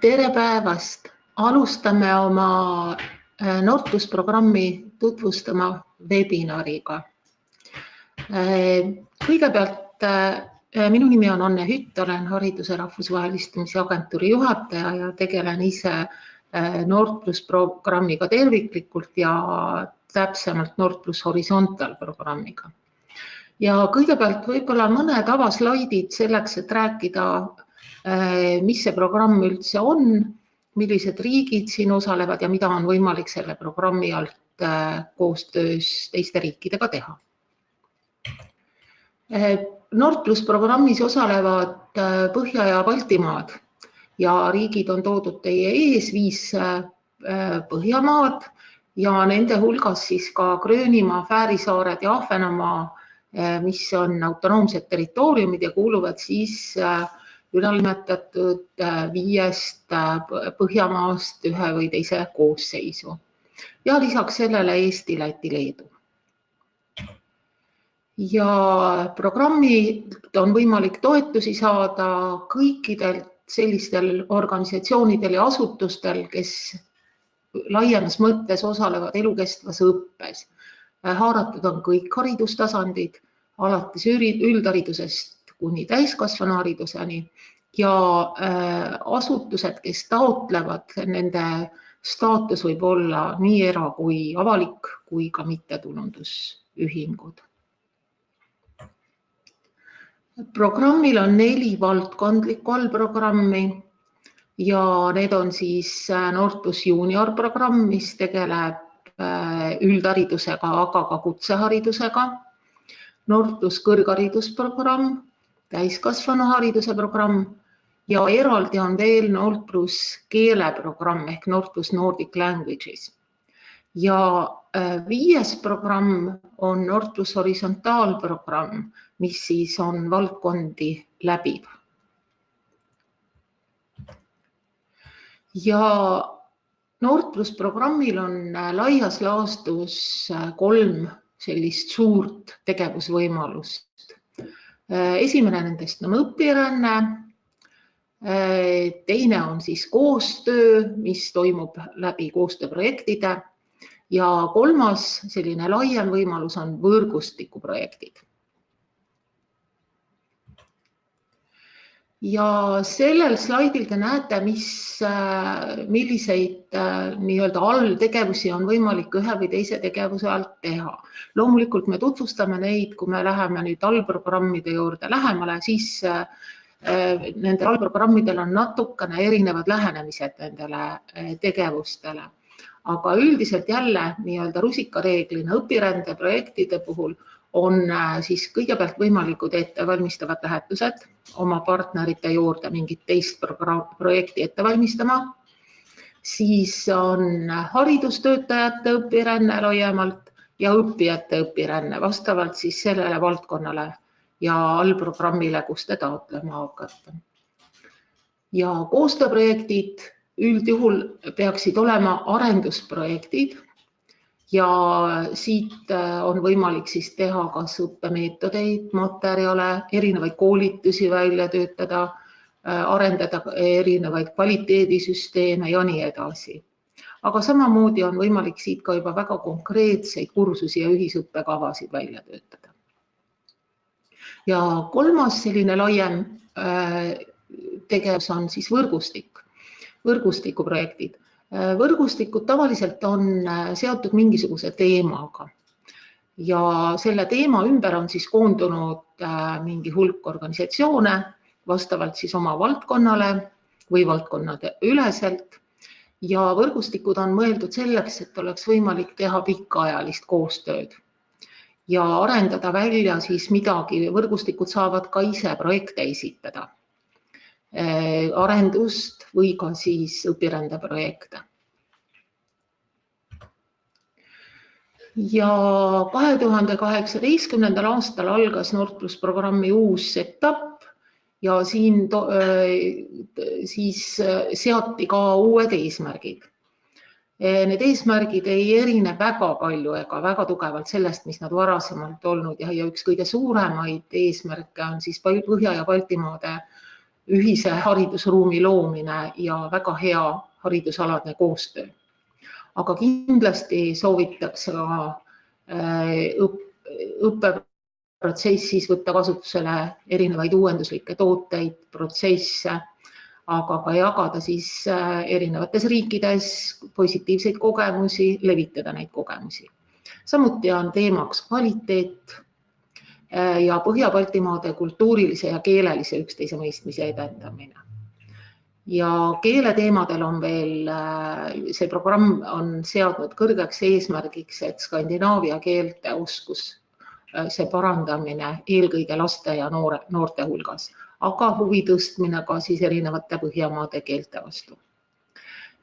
Tere päevast! Alustame oma Nordplus-programmi tutvustama webinariga. Kõigepealt, minu nimi on Anne Hütt, olen Hariduse Rahvusvahelistumise Agentuuri juhataja ja tegelen ise Nordplus-programmiga terviklikult ja täpsemalt Nordplus Horizontal programmiga. Ja kõigepealt võib-olla mõned avaslaidid selleks, et rääkida, mis see programm üldse on, millised riigid siin osalevad ja mida on võimalik selle programmi alt koostöös teiste riikidega teha. Nordplus programmis osalevad Põhja- ja Baltimaad ja riigid on toodud teie ees 5 Põhjamaad ja nende hulgas siis ka Gröönimaa, Fäärisaared ja Ahvenamaa, mis on autonoomsed territooriumid ja kuuluvad siis ülalnimetatud 5 Põhjamaast ühe või teise koosseisu. Ja lisaks sellele Eesti, Läti, Leedu. Ja programmilt on võimalik toetusi saada kõikidelt sellistel organisatsioonidel ja asutustel, kes laiemas mõttes osalevad elukestvas õppes. Haaratud on kõik haridustasandid, alates üldharidusest kuni täiskasvanuhariduseni ja asutused, kes taotlevad, nende staatus võib olla nii era- kui avalik kui ka mittetulundusühingud. Programmil on 4 valdkondlikku allprogrammi ja need on siis Nordplus Junior programm, mis tegeleb üldharidusega, aga ka kutseharidusega, Nordplus kõrgharidusprogramm, täiskasvanuhariduse programm ja eraldi on veel Nordplus keeleprogramm ehk Nordplus Nordic Languages. Ja 5. programm on Nordplus horisontaalprogramm, mis siis on valdkondi läbiv. Ja Nordplus programmil on laias laastus 3 sellist suurt tegevusvõimalust. Esimene nendest on õpiränne, teine on siis koostöö, mis toimub läbi koostööprojektide ja 3. selline laiem võimalus on võrgustikuprojektid. Ja sellel slaidil te näete, milliseid nii-öelda alltegevusi on võimalik ühe või teise tegevuse alt teha. Loomulikult me tutvustame neid, kui me läheme nüüd allprogrammide juurde lähemale, siis nendel allprogrammidel on natukene erinevad lähenemised nendele tegevustele. Aga üldiselt jälle nii-öelda rusikareeglina õpirände projektide puhul on siis kõigepealt võimalikud ettevalmistavad lähetused oma partnerite juurde mingit teist projekti ette valmistama. Siis on haridustöötajate õpiränne laiemalt ja õppijate õpiränne vastavalt siis sellele valdkonnale ja allprogrammile, kus te taotlema hakkate. Ja koostööprojektid üldjuhul peaksid olema arendusprojektid ja siit on võimalik siis teha kas õppemeetodeid, materjale, erinevaid koolitusi välja töötada, arendada erinevaid kvaliteedisüsteeme ja nii edasi. Aga samamoodi on võimalik siit ka juba väga konkreetseid kursusi ja ühisõppekavasid välja töötada. Ja 3. selline laiem tegevus on siis võrgustikuprojektid. Võrgustikud tavaliselt on seotud mingisuguse teemaga ja selle teema ümber on siis koondunud mingi hulk organisatsioone vastavalt siis oma valdkonnale või valdkonnade üleselt ja võrgustikud on mõeldud selleks, et oleks võimalik teha pikaajalist koostööd ja arendada välja siis midagi. Võrgustikud saavad ka ise projekte esitada. Arendust või ka siis õpirändeprojekte. Ja 2018. aastal algas Nordplus programmi uus etapp ja siin siis seati ka uued eesmärgid. Need eesmärgid ei erine väga palju ega väga tugevalt sellest, mis nad varasemalt olnud ja üks kõige suuremaid eesmärke on siis Põhja- ja Baltimaade ühise haridusruumi loomine ja väga hea haridusalane koostöö. Aga kindlasti soovitakse ka õppeprotsessis võtta kasutusele erinevaid uuenduslikke tooteid, protsesse, aga ka jagada siis erinevates riikides positiivseid kogemusi, levitada neid kogemusi. Samuti on teemaks kvaliteet ja Põhja-Baltimaade kultuurilise ja keelelise üksteise mõistmise edendamine. Ja keeleteemadel on veel, see programm on seadnud kõrgeks eesmärgiks, et Skandinaavia keelte oskus, see parandamine eelkõige laste ja noorte hulgas, aga huvi tõstmine ka siis erinevate Põhjamaade keelte vastu.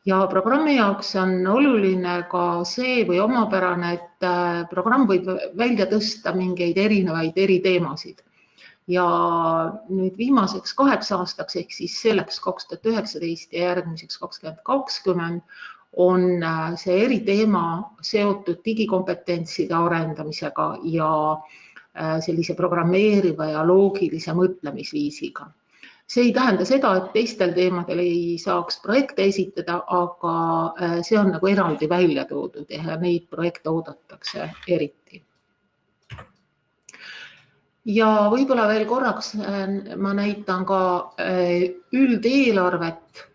Ja programmi jaoks on oluline ka see või omapärane, et programm võib välja tõsta mingeid erinevaid eriteemasid. Ja nüüd viimaseks 8 aastaks, ehk siis selleks 2019 ja järgmiseks 2020 on see eriteema seotud digikompetentside arendamisega ja sellise programmeeriva ja loogilise mõtlemisviisiga. See ei tähenda seda, et teistel teemadel ei saaks projekte esitada, aga see on nagu eraldi välja toodud ja neid projekte oodatakse eriti. Ja võib-olla veel korraks ma näitan ka üldeelarvet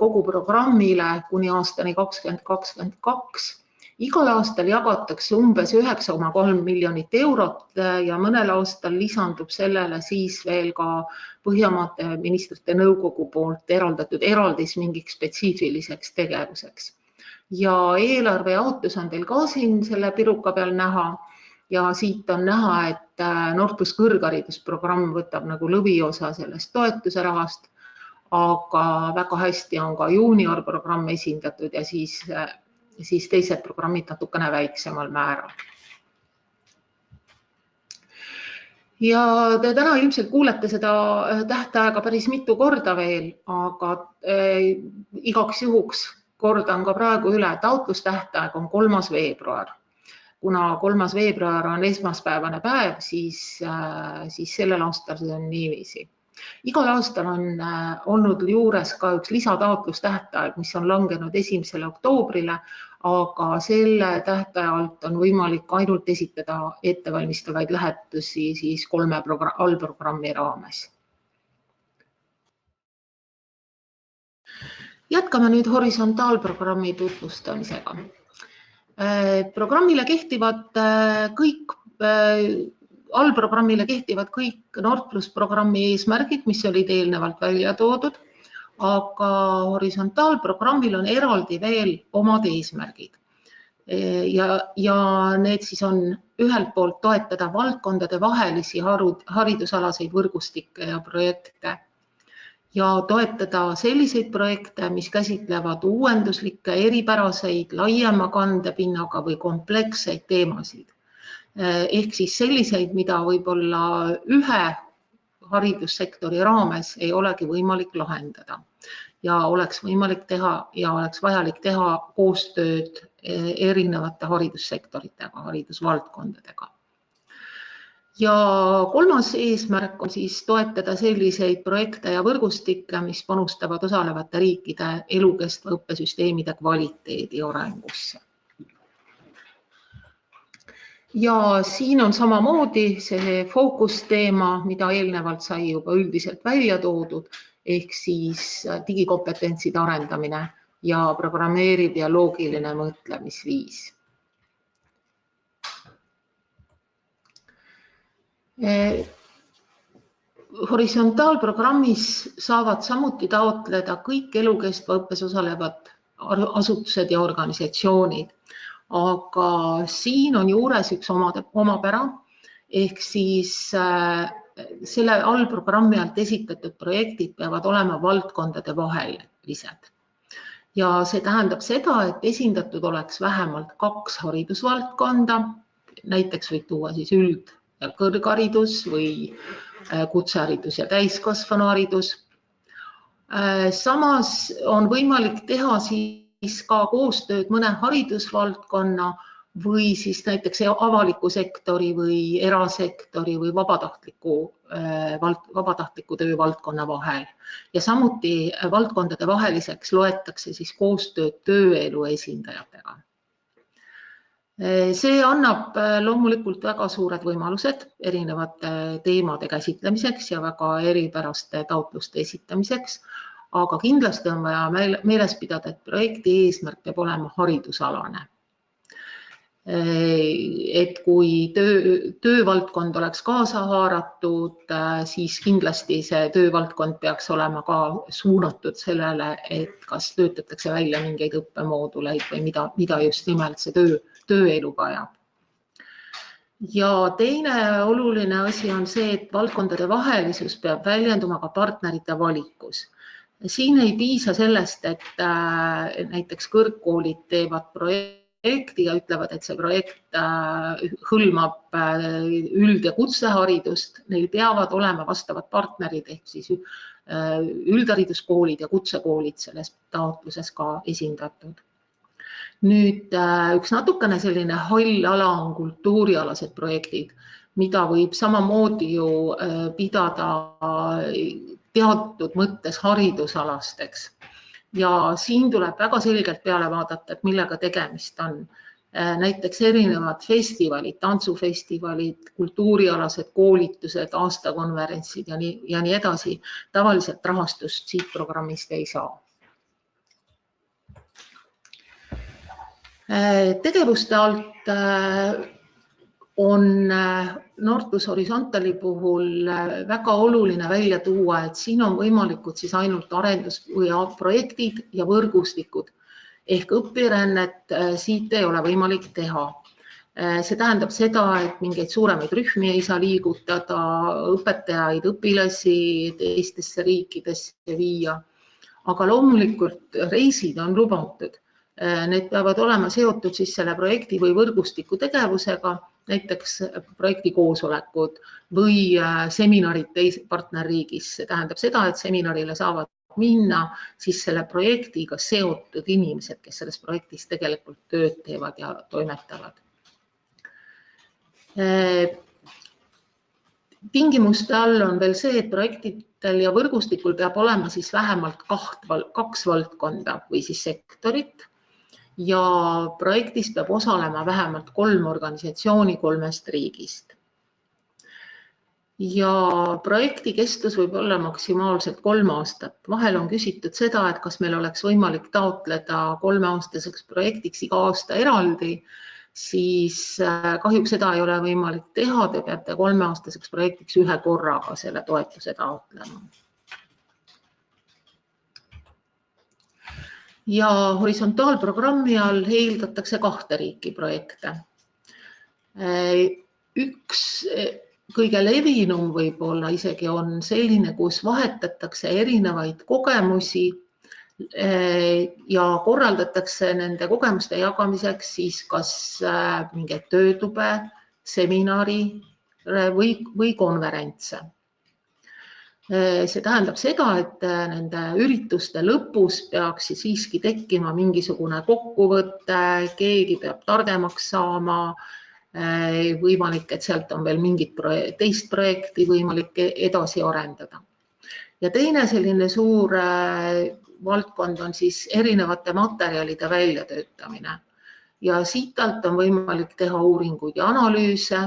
kogu programmile kuni aastani 2022. Igal aastal jagatakse umbes 9,3 miljonit eurot ja mõnel aastal lisandub sellele siis veel ka Põhjamaade ministrite nõukogu poolt eraldatud eraldis mingiks spetsiifiliseks tegevuseks. Ja eelarve jaotus on teil ka siin selle piruka peal näha ja siit on näha, et Nord+ kõrgharidusprogramm võtab nagu lõviosa sellest toetuse rahast, aga väga hästi on ka juuniorprogramm esindatud ja siis teised programmid natukene väiksemal määral. Ja te täna ilmselt kuulete seda tähtaega päris mitu korda veel, aga igaks juhuks kordan ka praegu üle, taotlustähtaeg on 3. veebruar. Kuna 3. veebruar on esmaspäevane päev, siis sellel aastal see on niiviisi. Igal aastal on olnud juures ka üks lisataotlustähtaeg, mis on langenud 1. oktoobrile, aga selle tähtaja alt on võimalik ainult esitada ettevalmistavaid lähetusi siis 3 allprogrammi raames. Jätkame nüüd horisontaalprogrammi tutvustamisega. Programmile kehtivad kõik allprogrammile kehtivad kõik Nord+ programmi eesmärgid, mis olid eelnevalt välja toodud, aga horisontaalprogrammil on eraldi veel omad eesmärgid. Ja need siis on ühelt poolt toetada valdkondade vahelisi haridusalaseid võrgustikke ja projekte ja toetada selliseid projekte, mis käsitlevad uuenduslikke, eripäraseid, laiema kandepinnaga või kompleksseid teemasid. Ehk siis selliseid, mida võib-olla ühe haridussektori raames ei olegi võimalik lahendada ja oleks võimalik teha ja oleks vajalik teha koostööd erinevate haridussektoritega, haridusvaldkondadega. Ja 3. eesmärk on siis toetada selliseid projekte ja võrgustikke, mis panustavad osalevate riikide elukestva õppesüsteemide kvaliteedi arengusse. Ja siin on samamoodi see fookusteema, mida eelnevalt sai juba üldiselt välja toodud, ehk siis digikompetentsid arendamine ja programmeeriv ja loogiline mõtlemisviis. Horisontaalprogrammis saavad samuti taotleda kõik elukestva õppes osalevad asutused ja organisatsioonid. Aga siin on juures üks omapära, ehk siis selle allprogrammi alt esitatud projektid peavad olema valdkondade vahelised. Ja see tähendab seda, et esindatud oleks vähemalt 2 haridusvaldkonda, näiteks võib tuua siis üld- ja kõrgharidus või kutseharidus ja täiskasvanuharidus. Samas on võimalik teha siis ka koostööd mõne haridusvaldkonna või siis näiteks avaliku sektori või erasektori või vabatahtliku töövaldkonna vahel. Ja samuti valdkondade vaheliseks loetakse siis koostööd tööelu esindajatega. See annab loomulikult väga suured võimalused erinevate teemade käsitlemiseks ja väga eripäraste taotluste esitamiseks, aga kindlasti on vaja meeles pidada, et projekti eesmärk peab olema haridusalane. Et kui töövaldkond oleks kaasa haaratud, siis kindlasti see töövaldkond peaks olema ka suunatud sellele, et kas töötatakse välja mingeid õppemooduleid või mida just nimelt see tööelu vajab. Ja teine oluline asi on see, et valdkondade vahelisus peab väljenduma ka partnerite valikus. Siin ei piisa sellest, et näiteks kõrgkoolid teevad projekti ja ütlevad, et see projekt hõlmab üld- ja kutseharidust. Neil peavad olema vastavad partnerid ehk siis üldhariduskoolid ja kutsekoolid selles taotluses ka esindatud. Nüüd üks natukene selline hall ala on kultuurialased projektid, mida võib samamoodi ju pidada teatud mõttes haridusalasteks. Ja siin tuleb väga selgelt peale vaadata, et millega tegemist on. Näiteks erinevad festivalid, tantsufestivalid, kultuurialased koolitused, aastakonverentsid ja nii edasi. Tavaliselt rahastust siit programmist ei saa. Tegevuste alt on Nordplus Horizontali puhul väga oluline välja tuua, et siin on võimalikud siis ainult arendus- või projektid ja võrgustikud ehk õpirännet siit ei ole võimalik teha. See tähendab seda, et mingeid suuremaid rühmi ei saa liigutada, õpetajaid, õpilasi teistesse riikidesse viia, aga loomulikult reisid on lubatud. Need peavad olema seotud siis selle projekti või võrgustiku tegevusega, näiteks projekti koosolekud või seminarid partnerriigis. See tähendab seda, et seminarile saavad minna siis selle projektiga seotud inimesed, kes selles projektis tegelikult tööd teevad ja toimetavad. Tingimuste all on veel see, et projektidel ja võrgustikul peab olema siis vähemalt kaks valdkonda või siis sektorit. Ja projektis peab osalema vähemalt 3 organisatsiooni 3 riigist. Ja projekti kestus võib olla maksimaalselt 3 aastat. Vahel on küsitud seda, et kas meil oleks võimalik taotleda 3-aastaseks projektiks iga aasta eraldi, siis kahjuks seda ei ole võimalik teha. Te peate 3-aastaseks projektiks ühe korraga selle toetuse taotlema. Ja horisontaalprogrammi all eeldatakse 2 riiki projekte. Üks kõige levinum võib-olla isegi on selline, kus vahetatakse erinevaid kogemusi ja korraldatakse nende kogemuste jagamiseks siis kas mingeid töötube, seminari või konverentse. See tähendab seda, et nende ürituste lõpus peaks siiski tekkima mingisugune kokkuvõte, keegi peab targemaks saama, võimalik, et sealt on veel mingit teist projekti võimalik edasi arendada. Ja teine selline suur valdkond on siis erinevate materjalide väljatöötamine. Ja siit alt on võimalik teha uuringuid ja analüüse,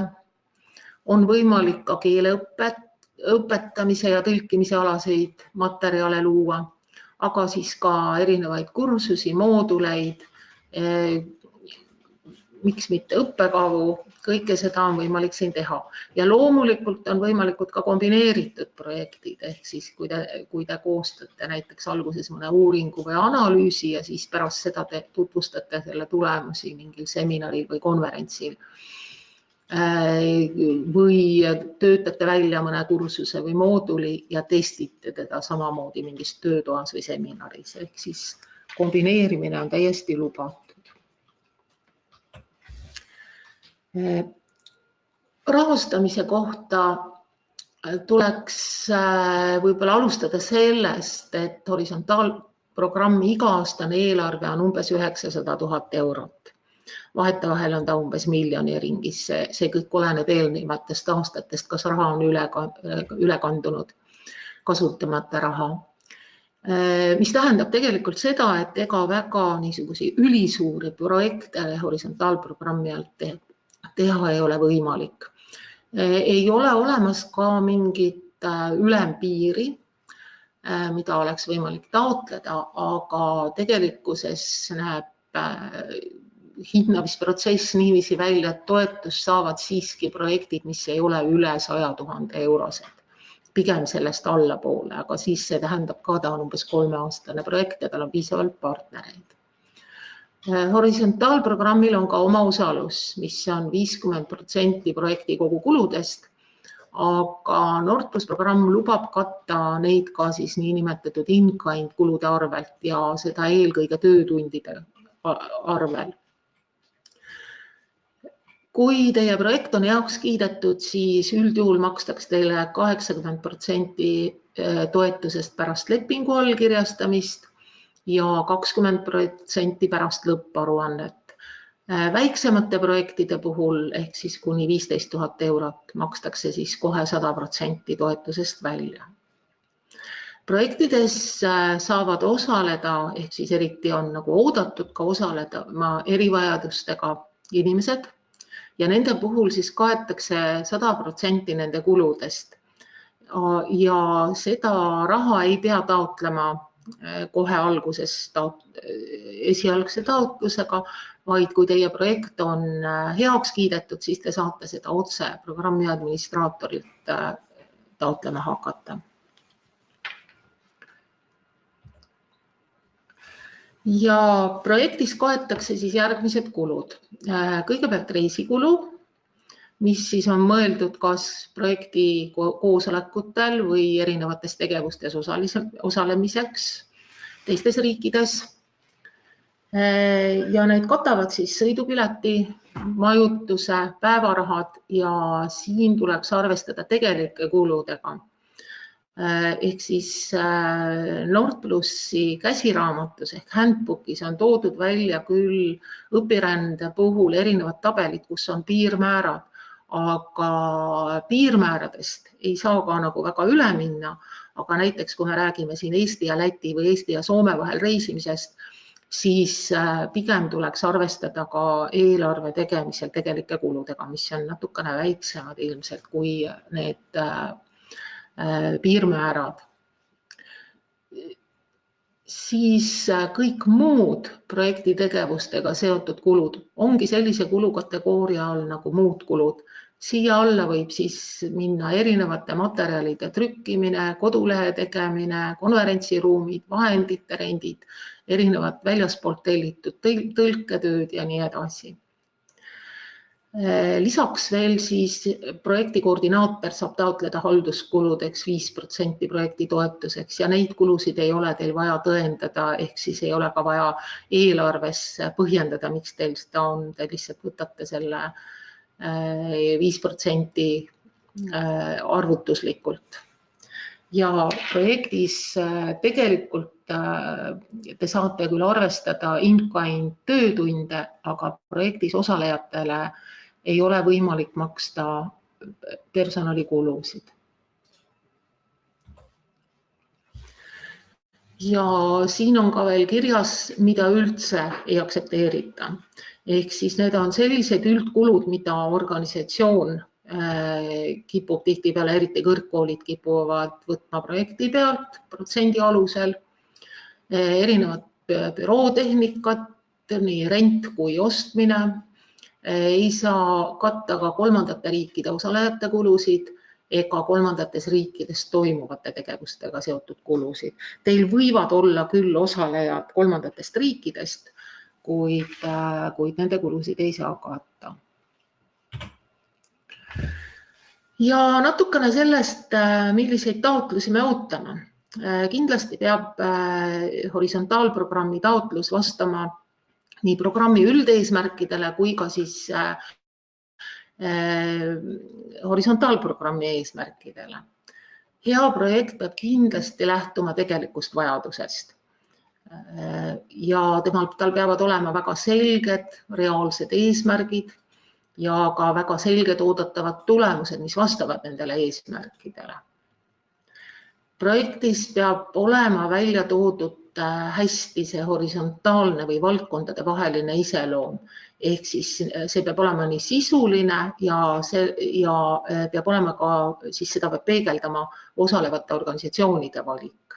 on võimalik ka keeleõpet, õpetamise ja tõlkimise alaseid materjale luua, aga siis ka erinevaid kursusi, mooduleid, miks mitte õppekavu, kõike seda on võimalik siin teha. Ja loomulikult on võimalikud ka kombineeritud projektid, ehk siis kui te koostate näiteks alguses mõne uuringu või analüüsi ja siis pärast seda te tutvustate selle tulemusi mingil seminaril või konverentsil. Või töötate välja mõne kursuse või mooduli ja testite teda samamoodi mingis töötoas või seminaris. Ehk siis kombineerimine on täiesti lubatud. Rahastamise kohta tuleks võib-olla alustada sellest, et horisontaalprogrammi iga-aastane eelarve on umbes 900 000 eurot. Vahetevahel on ta umbes miljoni ringis. See kõik oleneb eelnevatest aastatest, kas raha on üle kandunud kasutamata raha. Mis tähendab tegelikult seda, et ega väga niisugusi ülisuuri projekte horisontaalprogrammi alt teha ei ole võimalik. Ei ole olemas ka mingit ülempiiri, mida oleks võimalik taotleda, aga tegelikkuses näeb hindamisprotsess niiviisi välja, et toetust saavad siiski projektid, mis ei ole üle 100 000 eurosed. Pigem sellest allapoole, aga siis see tähendab ka, ta on umbes 3-aastane projekt ja tal on piisavalt partnereid. Horisontaalprogrammil on ka oma osalus, mis on 50% projekti kogu kuludest, aga Nord+ programm lubab katta neid ka siis niinimetatud in-kind kulude arvelt ja seda eelkõige töötundide arvel. Kui teie projekt on heaks kiidetud, siis üldjuhul makstakse teile 80% toetusest pärast lepingu allkirjastamist ja 20% pärast lõpparuannet. Väiksemate projektide puhul ehk siis kuni 15 000 eurot makstakse siis kohe 100% toetusest välja. Projektides saavad osaleda, ehk siis eriti on nagu oodatud ka osaleda erivajadustega inimesed, ja nende puhul siis kaetakse 100% nende kuludest. Ja seda raha ei pea taotlema kohe alguses esialgse taotlusega, vaid kui teie projekt on heaks kiidetud, siis te saate seda otse programmi administraatorilt taotlema hakata. Ja projektis kaetakse siis järgmised kulud. Kõigepealt reisikulu, mis siis on mõeldud kas projekti koosolekutel või erinevates tegevustes osalemiseks teistes riikides. Ja need katavad siis sõidupileti, majutuse, päevarahad ja siin tuleks arvestada tegelike kuludega. Ehk siis Nord+ käsiraamatus ehk handbookis on toodud välja küll õpirände puhul erinevad tabelid, kus on piirmäärad, aga piirmääradest ei saa ka nagu väga üle minna, aga näiteks kui me räägime siin Eesti ja Läti või Eesti ja Soome vahel reisimisest, siis pigem tuleks arvestada ka eelarve tegemisel tegelike kuludega, mis on natukene väiksemad ilmselt kui need piirmäärad. Siis kõik muud projekti tegevustega seotud kulud ongi sellise kulukategooria all nagu muud kulud. Siia alla võib siis minna erinevate materjalide trükkimine, kodulehe tegemine, konverentsiruumid, vahendite rendid, erinevad väljaspoolt tellitud tõlketööd ja nii edasi. Lisaks veel siis projekti koordinaator saab taotleda halduskuludeks 5% projekti toetuseks ja neid kulusid ei ole teil vaja tõendada, ehk siis ei ole ka vaja eelarves põhjendada, miks teil seda on, te lihtsalt võtate selle 5% arvutuslikult. Ja projektis tegelikult te saate küll arvestada in-kind töötunde, aga projektis osalejatele ei ole võimalik maksta personalikulusid. Ja siin on ka veel kirjas, mida üldse ei aktsepteerita. Ehk siis need on sellised üldkulud, mida organisatsioon kipub tihtipeale, eriti kõrgkoolid kipuvad võtma projekti pealt protsendi alusel. Erinevad bürootehnikat, nii rent kui ostmine. Ei saa katta ka kolmandate riikide osalejate kulusid ega kolmandates riikides toimuvate tegevustega seotud kulusid. Teil võivad olla küll osalejad kolmandatest riikidest, kuid nende kulusid ei saa katta. Ja natukene sellest, milliseid taotlusi me ootame. Kindlasti peab horisontaalprogrammi taotlus vastama nii programmi üldeesmärkidele kui ka siis horisontaalprogrammi eesmärkidele. Hea projekt peab kindlasti lähtuma tegelikust vajadusest. tal peavad olema väga selged reaalsed eesmärgid ja ka väga selged oodatavad tulemused, mis vastavad nendele eesmärkidele. Projektis peab olema välja toodud hästi see horisontaalne või valdkondade vaheline iseloom. Ehk siis see peab olema nii sisuline ja peab olema ka, siis seda peab peegeldama osalevate organisatsioonide valik.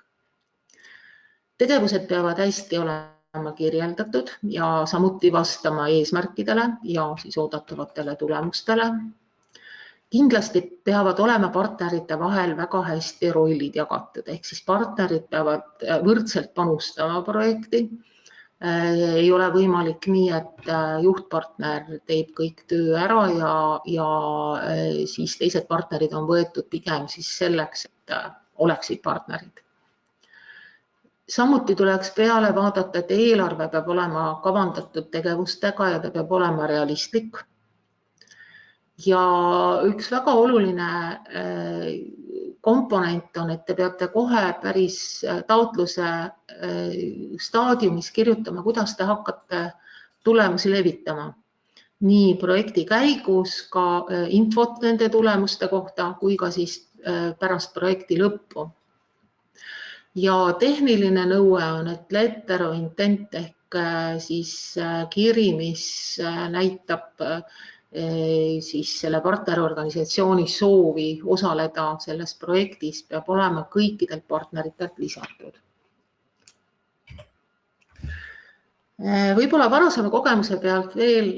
Tegevused peavad hästi olema kirjeldatud ja samuti vastama eesmärkidele ja siis oodatavatele tulemustele. Kindlasti peavad olema partnerite vahel väga hästi rollid jagatud, ehk siis partnerid peavad võrdselt panustama projekti. Ei ole võimalik nii, et juhtpartner teeb kõik töö ära ja siis teised partnerid on võetud pigem siis selleks, et oleksid partnerid. Samuti tuleks peale vaadata, et eelarve peab olema kavandatud tegevustega ja ta peab olema realistlik. Ja üks väga oluline komponent on, et te peate kohe päris taotluse staadiumis kirjutama, kuidas te hakkate tulemusi levitama. Nii projekti käigus ka infot nende tulemuste kohta, kui ka siis pärast projekti lõppu. Ja tehniline nõue on, et letter of intent ehk siis kiri, mis näitab siis selle partnerorganisatsiooni soovi osaleda selles projektis, peab olema kõikidelt partneritelt lisatud. Võib-olla varasema kogemuse pealt veel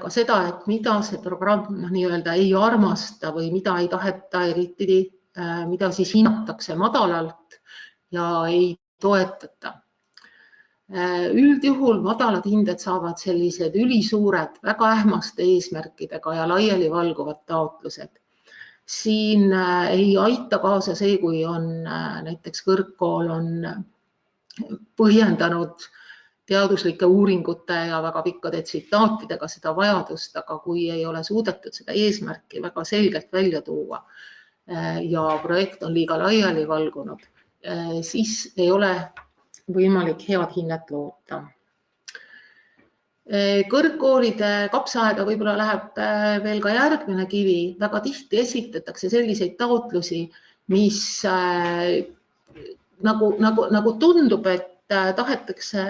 ka seda, et mida see programm nii-öelda ei armasta või mida ei taheta eriti, mida siis hinnatakse madalalt ja ei toetata. Üldjuhul madalad hinded saavad sellised ülisuured, väga ähmaste eesmärkidega ja laialivalguvad taotlused. Siin ei aita kaasa see, kui on näiteks kõrgkool on põhjendanud teaduslike uuringute ja väga pikkade tsitaatidega seda vajadust, aga kui ei ole suudetud seda eesmärki väga selgelt välja tuua ja projekt on liiga laiali valgunud, siis ei ole võimalik head hinnet loota. Kõrgkoolide kapsaaeda võib-olla läheb veel ka järgmine kivi. Väga tihti esitatakse selliseid taotlusi, mis nagu tundub, et tahetakse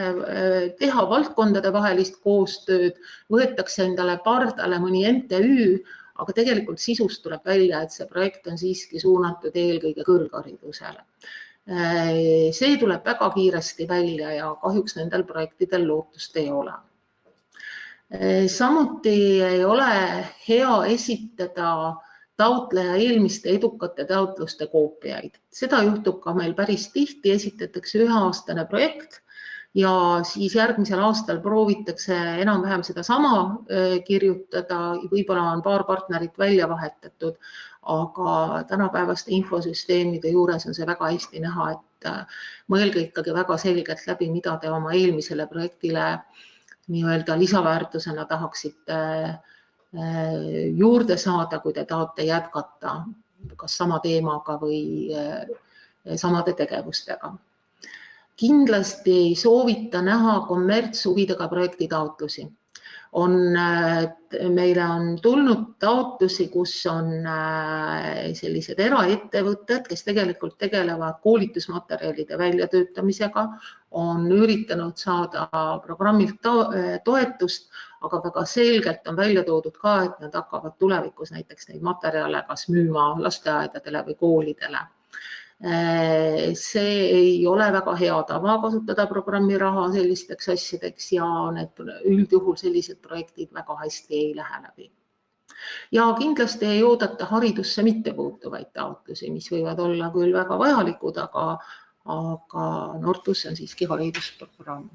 teha valdkondade vahelist koostööd, võetakse endale pardale mõni MTÜ, aga tegelikult sisust tuleb välja, et see projekt on siiski suunatud eelkõige kõrgharidusele. See tuleb väga kiiresti välja ja kahjuks nendel projektidel lootust ei ole. Samuti ei ole hea esitada taotleja eelmiste edukate taotluste koopiaid. Seda juhtub ka meil päris tihti, esitatakse üheaastane projekt ja siis järgmisel aastal proovitakse enam-vähem seda sama kirjutada, võib-olla on paar partnerit välja vahetatud, aga tänapäevaste infosüsteemide juures on see väga hästi näha, et mõelge ikkagi väga selgelt läbi, mida te oma eelmisele projektile nii-öelda lisaväärtusena tahaksite juurde saada, kui te tahate jätkata kas sama teemaga või samade tegevustega. Kindlasti ei soovita näha kommertshuvidega projektitaotlusi. Meile on tulnud taotlusi, kus on sellised eraettevõtted, kes tegelikult tegelevad koolitusmaterjalide väljatöötamisega, on üritanud saada programmilt toetust, aga väga selgelt on välja toodud ka, et nad hakkavad tulevikus näiteks neid materjale kas müüma lasteaedadele või koolidele. See ei ole väga hea tava kasutada programmi raha sellisteks asjadeks ja need üldjuhul sellised projektid väga hästi ei lähe läbi. Ja kindlasti ei oodata haridusse mittepuutuvaid taotlusi, mis võivad olla küll väga vajalikud, aga Nordplus on siiski haridusprogramm.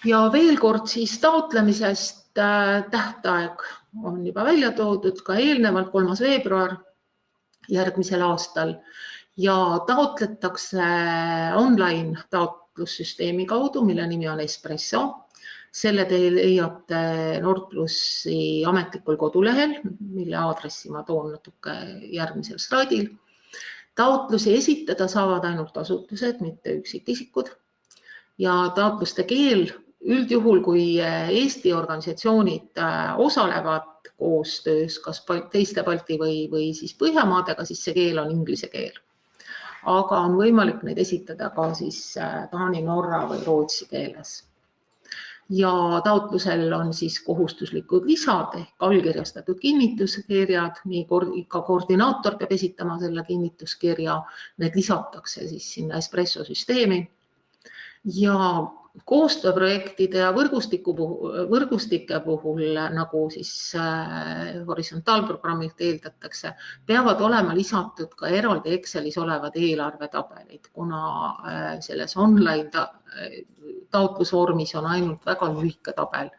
Ja veel kord siis taotlemisest tähtaeg on juba välja toodud ka eelnevalt 3. veebruar järgmisel aastal ja taotletakse online taotlussüsteemi kaudu, mille nimi on Espresso. Selle te leiate Nordplusi ametlikul kodulehel, mille aadressi ma toon natuke järgmisel slaidil. Taotlusi esitada saavad ainult asutused, mitte üksikisikud. ja taotluste keel üldjuhul, kui Eesti organisatsioonid osalevad koostöös kas teiste Balti või siis Põhjamaadega, siis see keel on inglise keel. Aga on võimalik neid esitada ka siis taani, norra või rootsi keeles. Ja taotlusel on siis kohustuslikud lisad ehk allkirjastatud kinnituskirjad, nii ka koordinaator peab esitama selle kinnituskirja, need lisatakse siis sinna Espresso süsteemi. Ja koostööprojektide ja võrgustike puhul, nagu siis horisontaalprogrammilt eeldatakse, peavad olema lisatud ka eraldi Excelis olevad eelarvetabelid, kuna selles online taotlusvormis on ainult väga lühike tabel,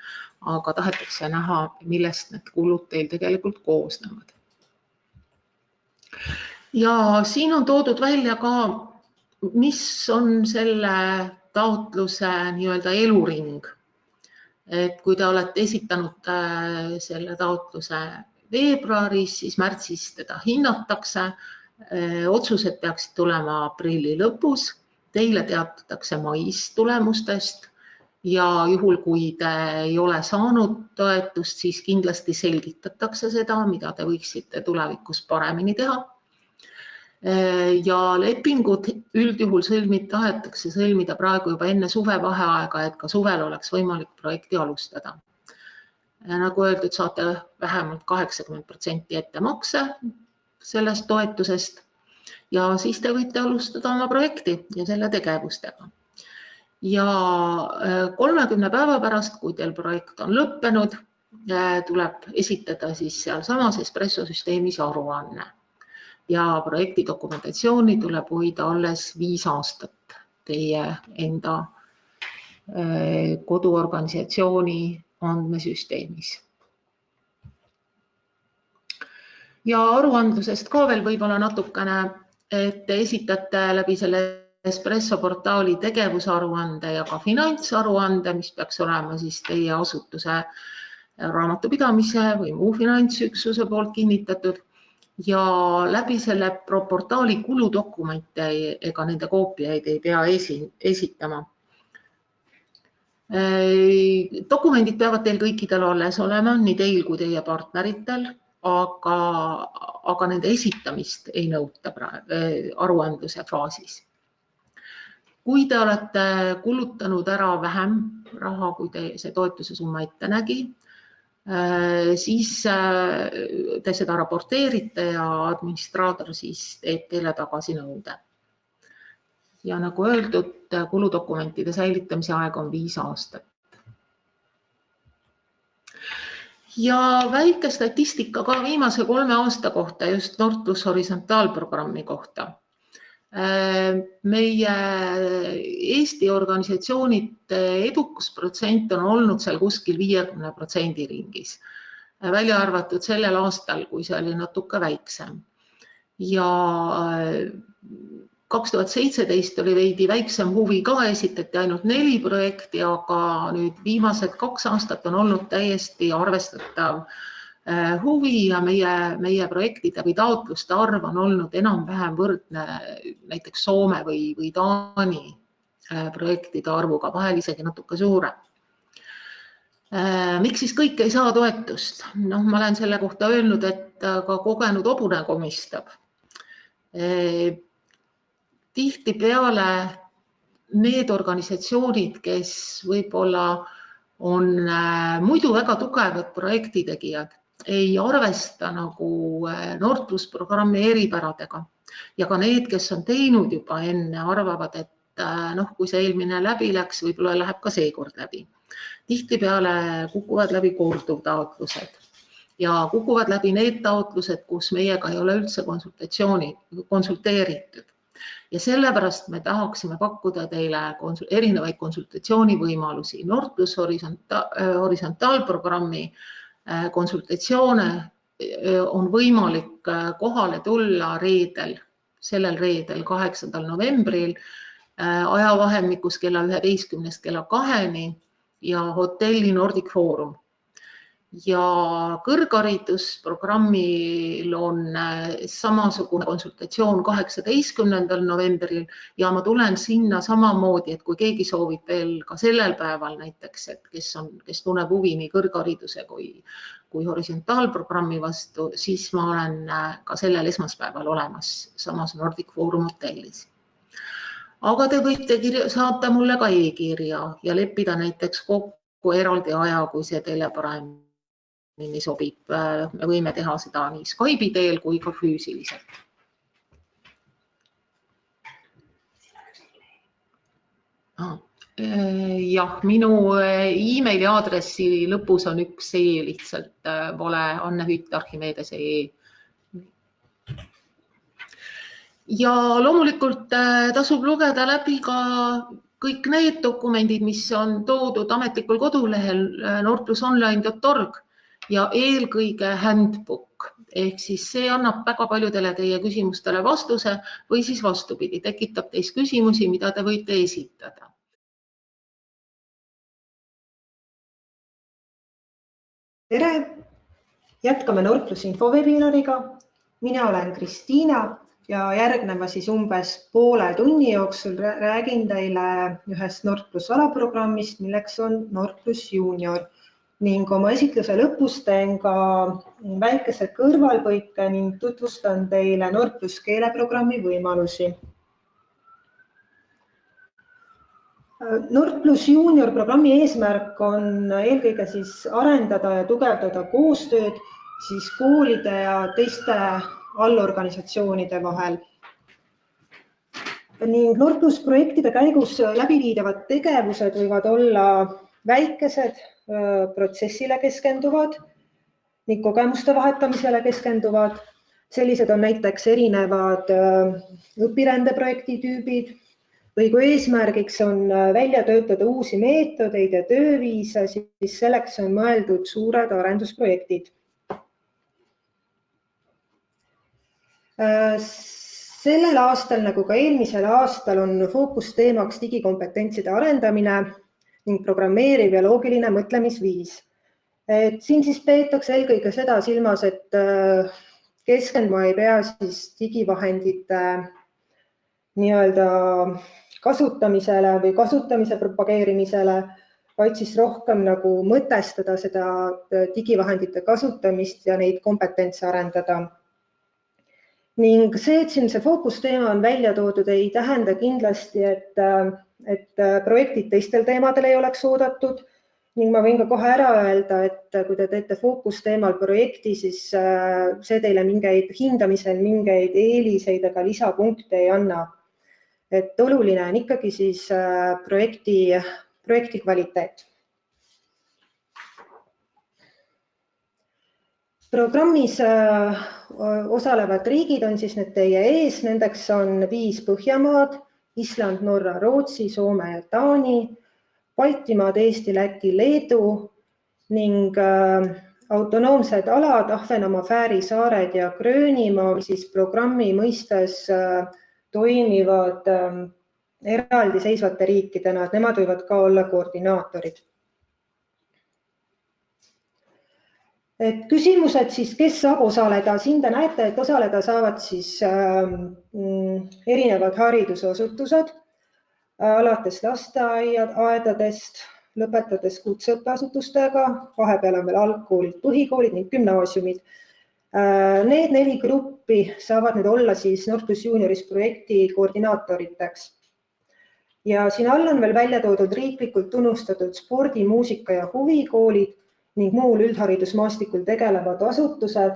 aga tahetakse näha, millest need kulud teil tegelikult koosnevad. Ja siin on toodud välja ka, mis on selle taotluse nii-öelda eluring. Et kui te olete esitanud selle taotluse veebruaris, siis märtsis teda hinnatakse. Otsused peaksid tulema aprilli lõpus. Teile teatatakse mais tulemustest ja juhul, kui te ei ole saanud toetust, siis kindlasti selgitatakse seda, mida te võiksite tulevikus paremini teha. Ja lepingud üldjuhul tahetakse sõlmida praegu juba enne suvevaheaega, et ka suvel oleks võimalik projekti alustada. Nagu öeldud, saate vähemalt 80% ettemakse sellest toetusest ja siis te võite alustada oma projekti ja selle tegevustega. Ja 30 päeva pärast, kui teil projekt on lõppenud, tuleb esitada siis sealsamas Espresso süsteemis aruanne. Ja projekti dokumentatsiooni tuleb hoida alles 5 aastat teie enda koduorganisatsiooni andmesüsteemis. Ja aruandlusest ka veel võib-olla natukene, et te esitate läbi selle Espresso portaali tegevusaruande ja ka finantsaruande, mis peaks olema siis teie asutuse raamatupidamise või muu finantsüksuse poolt kinnitatud. Ja läbi selle portaali kuludokumente ega nende koopiaid ei pea esitama. Dokumendid peavad teil kõikidel alles olema, nii teil kui teie partneritel, aga nende esitamist ei nõuta aruandluse faasis. Kui te olete kulutanud ära vähem raha, kui see toetuse summa ette nägi, siis te seda raporteerite ja administraator siis teeb teile tagasinõude. Ja nagu öeldud, kuludokumentide säilitamise aeg on 5 aastat. Ja väike statistika ka viimase 3 aasta kohta, just Nord+ horisontaalprogrammi kohta. Meie Eesti organisatsioonide edukusprotsent on olnud seal kuskil 50% ringis, välja arvatud sellel aastal, kui see oli natuke väiksem. Ja 2017 oli veidi väiksem huvi ka, esitati ainult 4 projekti, aga nüüd viimased 2 aastat on olnud täiesti arvestatav huvi ja meie projektide või taotluste arv on olnud enam-vähem võrdne näiteks Soome või Taani projektide arvuga, vahel isegi natuke suurem. Miks siis kõik ei saa toetust? Ma olen selle kohta öelnud, et ka kogenud hobune komistab. Tihtipeale need organisatsioonid, kes võib-olla on muidu väga tugevad projektitegijad, ei arvesta nagu Nord+ programmi eripäradega ja ka need, kes on teinud juba enne, arvavad, et kui see eelmine läbi läks, võib-olla läheb ka seekord läbi. Tihtipeale kukuvad läbi korduvtaotlused ja kukuvad läbi need taotlused, kus meiega ei ole üldse konsulteeritud. Ja sellepärast me tahaksime pakkuda teile erinevaid konsultatsioonivõimalusi. Nord+ horisontaalprogrammi konsultatsioone on võimalik kohale tulla sellel reedel 8. novembril ajavahemikus kella 11 kella 2 ja hotelli Nordic Forum. ja kõrgharidusprogrammil on samasugune konsultatsioon 18. novembril ja ma tulen sinna samamoodi, et kui keegi soovib veel ka sellel päeval näiteks, et kes tunneb huvi nii kõrghariduse kui horisontaalprogrammi vastu, siis ma olen ka sellel esmaspäeval olemas samas Nordic Forum hotellis. Aga te võite saata mulle ka e-kirja ja leppida näiteks kokku eraldi aja, kui see teile paremini sobib. Me võime teha seda nii Skype'i teel kui ka füüsiliselt. Jah, minu e-maili aadressi lõpus on üks e lihtsalt vale, annehütt@archimedes.ee. Ja loomulikult tasub lugeda läbi ka kõik need dokumendid, mis on toodud ametlikul kodulehel nordplusonline.org ja eelkõige handbook. Ehk siis see annab väga paljudele teie küsimustele vastuse või siis vastupidi, tekitab teis küsimusi, mida te võite esitada. Tere! Jätkame Nordplus info webinariga. Mina olen Kristiina ja järgneva siis umbes poole tunni jooksul räägin teile ühest Nordplus alaprogrammist, milleks on Nordplus Junior ning oma esitluse lõpus teen ka väikese kõrvalpõike ning tutvustan teile Nordplus keeleprogrammi võimalusi. Nordplus Junior programmi eesmärk on eelkõige siis arendada ja tugevdada koostööd siis koolide ja teiste allorganisatsioonide vahel. Ning Nordplus projektide käigus läbiviidavad tegevused võivad olla väikesed, protsessile keskenduvad ning kogemuste vahetamisele keskenduvad. Sellised on näiteks erinevad õpirändeprojekti tüübid või kui eesmärgiks on välja töötada uusi meetodeid ja tööviise, siis selleks on mõeldud suured arendusprojektid. Sellel aastal nagu ka eelmisel aastal on fookusteemaks digikompetentside arendamine ning programmeeriv ja loogiline mõtlemisviis. Siin siis peetakse eelkõige seda silmas, et keskenduma ei pea siis digivahendite nii-öelda kasutamisele või kasutamise propageerimisele, vaid siis rohkem nagu mõtestada seda digivahendite kasutamist ja neid kompetentse arendada. Ning see, et siin see fookusteema on välja toodud, ei tähenda kindlasti, et projektid teistel teemadel ei oleks oodatud. Ning ma võin ka kohe ära öelda, et kui te teete fookusteemal projekti, siis see teile hindamisel mingeid eeliseid ega lisapunkte ei anna. Et oluline on ikkagi siis projekti kvaliteet. Programmis osalevad riigid on siis need teie ees, nendeks on 5 Põhjamaad, Island, Norra, Rootsi, Soome ja Taani, Baltimaad, Eesti, Läti, Leedu ning autonoomsed alad, Ahvenamaa, Fääri saared ja Gröönimaa, siis programmi mõistes toimivad eraldiseisvate riikidena, et nemad võivad ka olla koordinaatorid. Et küsimused siis, kes saab osaleda, siin te näete, et osaleda saavad siis erinevad haridusasutused, alates lasteaedadest, lõpetades kutseõppeasutustega, vahepeal on veel algkoolid, põhikoolid ning gümnaasiumid. Need 4 gruppi saavad nüüd olla siis Nordplus Junioris projekti koordinaatoriteks. Ja siin all on veel välja toodud riiklikult tunnustatud spordi, muusika ja huvikoolid ning muul üldharidusmaastikul tegelevad asutused,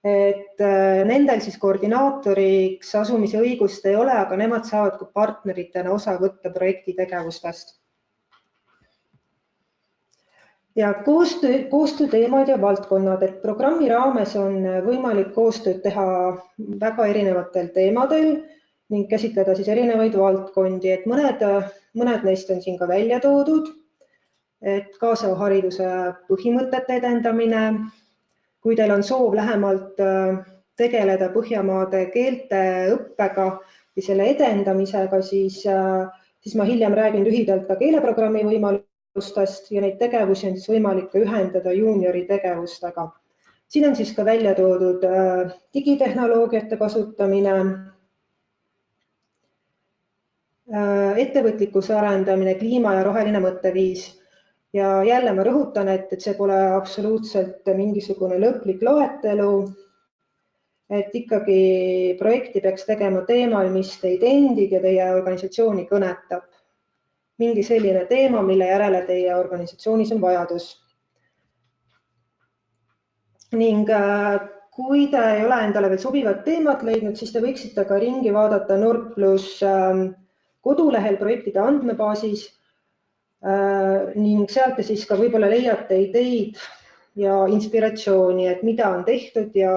et nendel siis koordinaatoriks asumise õigust ei ole, aga nemad saavad ka partneritena osa võtta projekti tegevustest. Ja koostööteemad ja valdkonnad, et programmi raames on võimalik koostööd teha väga erinevatel teemadel ning käsitleda siis erinevaid valdkondi, et mõned neist on siin ka välja toodud. Et kaasava hariduse põhimõtete edendamine, kui teil on soov lähemalt tegeleda Põhjamaade keelte õppega ja selle edendamisega, siis ma hiljem räägin lühidalt ka keeleprogrammi võimalustest ja neid tegevusi on siis võimalik ka ühendada juuniori tegevustega. Siin on siis ka välja toodud digitehnoloogiate kasutamine, ettevõtlikkuse arendamine, kliima ja roheline mõtteviis. Ja jälle ma rõhutan, et see pole absoluutselt mingisugune lõplik loetelu, et ikkagi projekti peaks tegema teemal, mis teid endid ja teie organisatsiooni kõnetab. Mingi selline teema, mille järele teie organisatsioonis on vajadus. Ning kui te ei ole endale veel sobivat teemat leidnud, siis te võiksite ka ringi vaadata Nord+ kodulehel projektide andmebaasis ning sealt te siis ka võib-olla leiate ideid ja inspiratsiooni, et mida on tehtud ja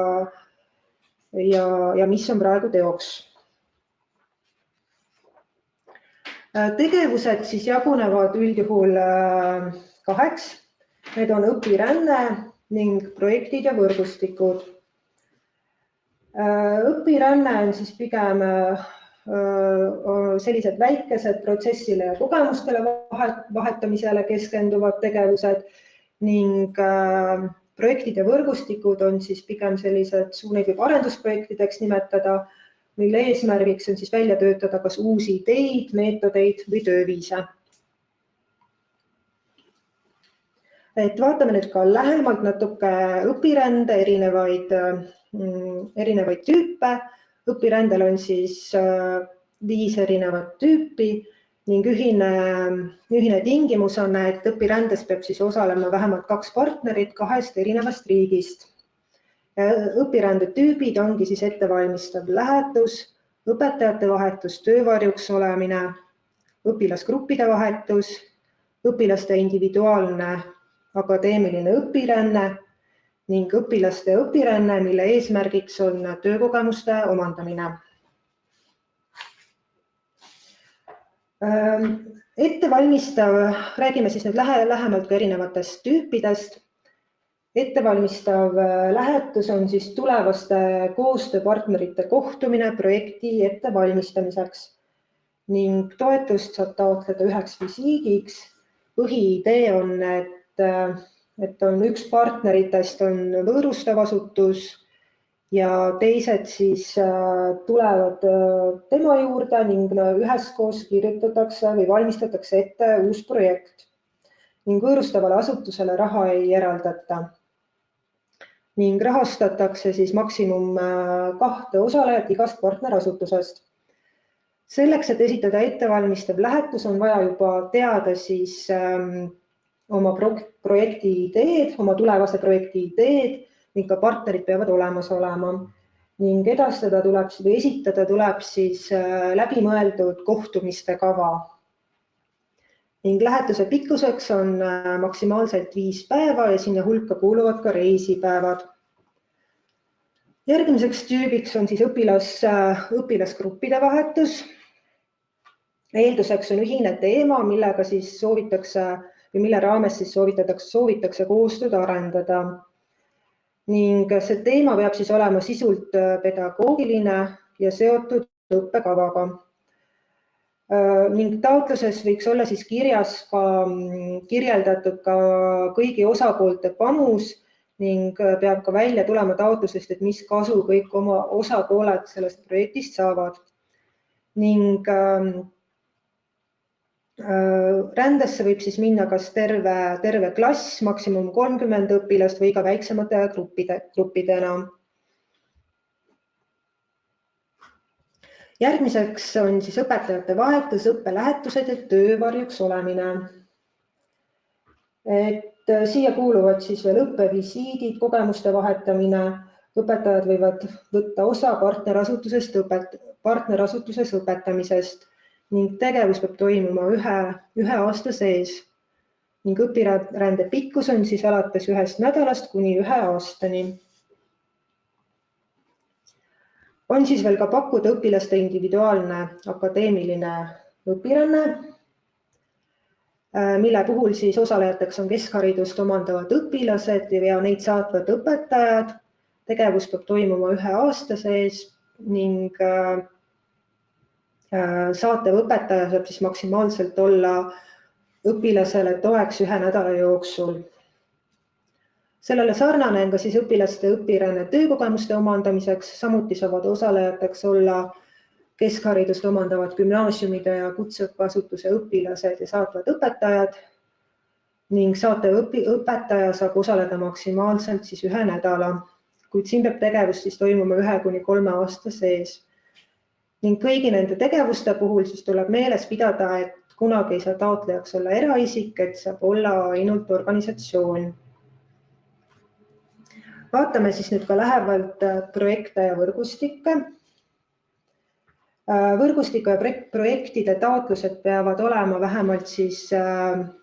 mis on praegu teoks. Tegevused siis jagunevad üldjuhul kaheks. Need on õpiränne ning projektid ja võrgustikud. Õpiränne on siis pigem sellised väikesed protsessile ja kogemustele vahetamisele keskenduvad tegevused ning projektid ja võrgustikud on siis pigem sellised, neid võib arendusprojektideks nimetada, mille eesmärgiks on siis välja töötada kas uusi ideid, meetodeid või tööviise. Et vaatame nüüd ka lähemalt natuke õpirände erinevaid tüüpe. Õpirändel on siis 5 erinevat tüüpi ning ühine tingimus on, et õpirändes peab siis osalema vähemalt 2 partnerit 2 erinevast riigist. Õpirände tüübid ongi siis ettevalmistav lähetus, õpetajate vahetus, töövarjuks olemine, õpilasgruppide vahetus, õpilaste individuaalne akadeemiline õpiränne ning õpilaste õpiränne, mille eesmärgiks on töökogemuste omandamine. Räägime siis nüüd lähemalt ka erinevatest tüüpidest. Ettevalmistav lähetus on siis tulevaste koostööpartnerite kohtumine projekti ettevalmistamiseks ning toetust saab taotleda 1 visiidiks. Põhiidee on, et on üks partneritest on võõrustav asutus ja teised siis tulevad tema juurde ning üheskoos kirjutatakse või valmistatakse ette uus projekt ning võõrustavale asutusele raha ei eraldata ning rahastatakse siis maksimum 2 osalejat igast partnerasutusest. Selleks, et esitada ettevalmistav lähetus, on vaja juba teada siis oma projekti ideed, oma tulevase projekti ideed ning ka partnerid peavad olemas olema ning esitada tuleb siis läbimõeldud kohtumiste kava. Ning lähetuse pikkuseks on maksimaalselt 5 päeva ja sinna hulka kuuluvad ka reisipäevad. Järgmiseks tüübiks on siis õpilasgruppide vahetus. Eelduseks on ühine teema, millega siis mille raames siis soovitakse koostööd arendada. Ning see teema peab siis olema sisult pedagoogiline ja seotud õppekavaga. Ning taotluses võiks olla siis kirjeldatud ka kõigi osapoolte panus ning peab ka välja tulema taotlusest, et mis kasu kõik oma osapooled sellest projektist saavad. Ning rändesse võib siis minna kas terve klass, maksimum 30 õpilast või ka väiksemate gruppidena. Järgmiseks on siis õpetajate vahetus, õppelähetused ja töövarjuks olemine. Et siia kuuluvad siis veel õppevisiidid, kogemuste vahetamine. Õpetajad võivad võtta osa partnerasutuses õpetamisest ning tegevus peab toimuma ühe aasta sees. Ning õpirände pikkus on siis alates 1 nädalast kuni 1 aastani. On siis veel ka pakkuda õpilaste individuaalne akadeemiline õpiränne, mille puhul siis osalejateks on keskharidust omandavad õpilased ja neid saatvad õpetajad. Tegevus peab toimuma 1 aasta sees ning saatev õpetaja saab siis maksimaalselt olla õpilasele toeks 1 nädala jooksul. Sellele sarnane on ka siis õpilaste õpiränne töökogemuste omandamiseks, samuti saavad osalejateks olla keskharidust omandavad gümnaasiumide ja kutseõppeasutuse õpilased ja saatvad õpetajad ning saatev õpetaja saab osaleda maksimaalselt siis 1 nädala, kuid siin peab tegevus siis toimuma 1 kuni 3 aasta sees. Ning kõigi nende tegevuste puhul siis tuleb meeles pidada, et kunagi ei saa taotlejaks olla eraisik, et saab olla ainult organisatsioon. Vaatame siis nüüd ka lähemalt projekte ja võrgustikke. Võrgustiku ja projektide taotlused peavad olema vähemalt siis,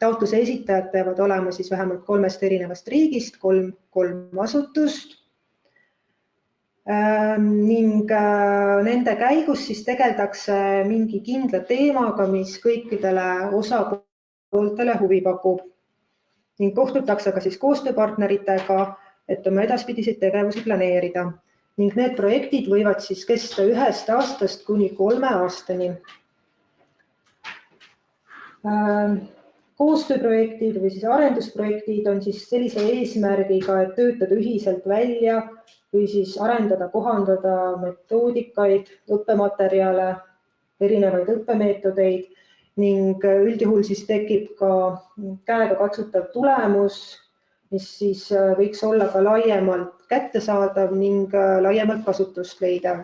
taotluse esitajad peavad olema siis vähemalt 3 erinevast riigist, 3 asutust. Ning nende käigus siis tegeldakse mingi kindla teemaga, mis kõikidele osapooltele huvi pakub. Ning kohtutakse ka siis koostööpartneritega, et oma edaspidiseid tegevusi planeerida. Ning need projektid võivad siis kesta 1 aastast kuni 3 aastani. Koostööprojektid või siis arendusprojektid on siis sellise eesmärgiga, et töötada ühiselt välja või siis arendada, kohandada metoodikaid, õppematerjale, erinevaid õppemeetodeid ning üldjuhul siis tekib ka käega katsutav tulemus, mis siis võiks olla ka laiemalt kättesaadav ning laiemalt kasutust leidav.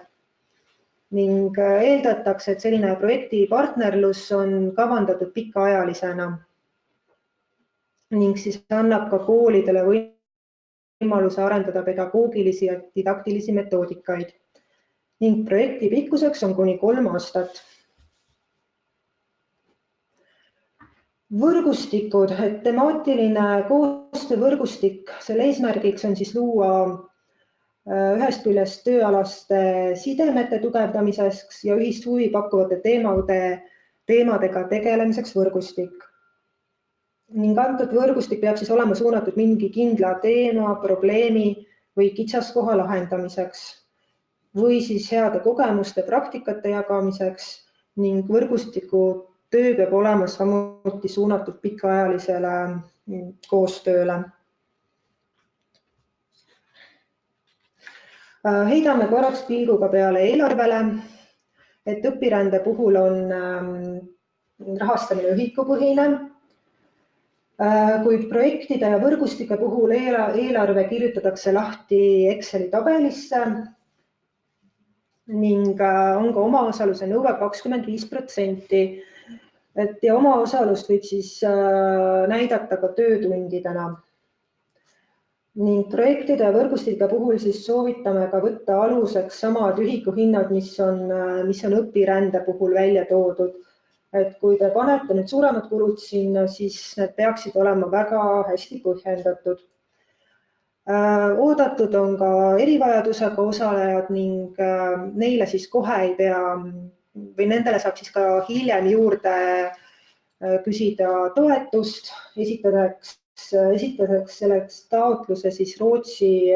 Ning eeldatakse, et selline projekti partnerlus on kavandatud pikaajalisena ning siis annab ka koolidele võimaluse arendada pedagoogilisi ja didaktilisi metoodikaid. Ning projekti pikkuseks on kuni 3 aastat. Võrgustikud, et temaatiline koostöövõrgustik, selle eesmärgiks on siis luua ühest küljest tööalaste sidemete tugevdamiseks ja ühist huvi pakkuvate teemadega tegelemiseks võrgustik. Ning antud võrgustik peab siis olema suunatud mingi kindla teema, probleemi või kitsaskoha lahendamiseks või siis heade kogemuste praktikate jagamiseks ning võrgustiku töö peab olema samuti suunatud pikaajalisele koostööle. Heidame korraks pilguga peale eelarvele, et õpirände puhul on rahastamine ühikupõhine, kuid projektide ja võrgustike puhul eelarve kirjutatakse lahti Exceli tabelisse ning on ka omaosaluse nõue 25%. Ja omaosalust võib siis näidata ka töötundidena. Ning projektide ja võrgustike puhul siis soovitame ka võtta aluseks samad ühikuhinnad, mis on õpirände puhul välja toodud. Et kui te panete nüüd suuremad kulud sinna, siis need peaksid olema väga hästi põhjendatud. Oodatud on ka erivajadusega osalejad ning neile siis kohe ei pea või nendele saab siis ka hiljem juurde küsida toetust, esitades selleks taotluse siis Rootsi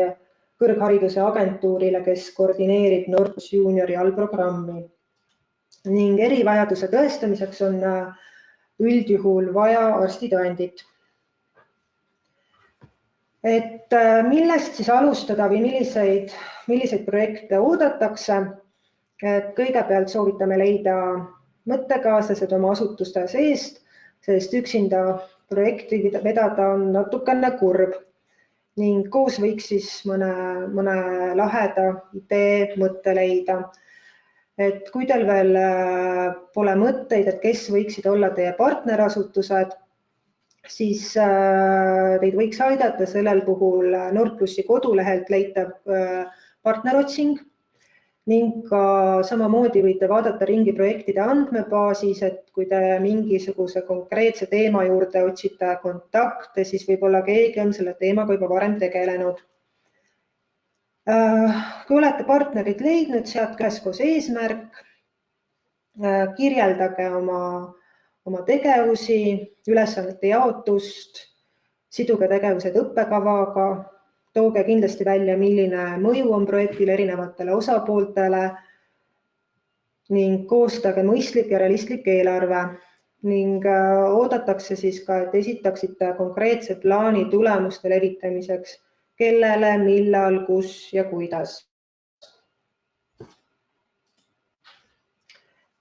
kõrghariduse agentuurile, kes koordineerib Nordplus Juniori allprogrammi. Ning erivajaduse tõestamiseks on üldjuhul vaja arstitõendit. Et millest siis alustada või milliseid projekte oodatakse? Kõigepealt soovitame leida mõttekaaslased oma asutuste seest, sest üksinda projekti vedada on natukene kurb ning koos võiks siis mõne laheda idee mõtte leida. Et kui teil veel pole mõtteid, et kes võiksid olla teie partnerasutused, siis teid võiks aidata sellel puhul Nordplusi kodulehelt leitav partnerotsing. Ning ka samamoodi võite vaadata ringi projektide andmebaasis, et kui te mingisuguse konkreetse teema juurde otsite kontakte, siis võib-olla keegi on selle teemaga juba varem tegelenud. Kui olete partnerid leidnud, seadke üheskoos eesmärk, kirjeldage oma tegevusi, ülesannete jaotust, siduge tegevused õppekavaga, tooge kindlasti välja, milline mõju on projektil erinevatele osapooltele ning koostage mõistlik ja realistlik eelarve ning oodatakse siis ka, et esitaksite konkreetse plaani tulemuste levitamiseks, kellele, millal, kus ja kuidas.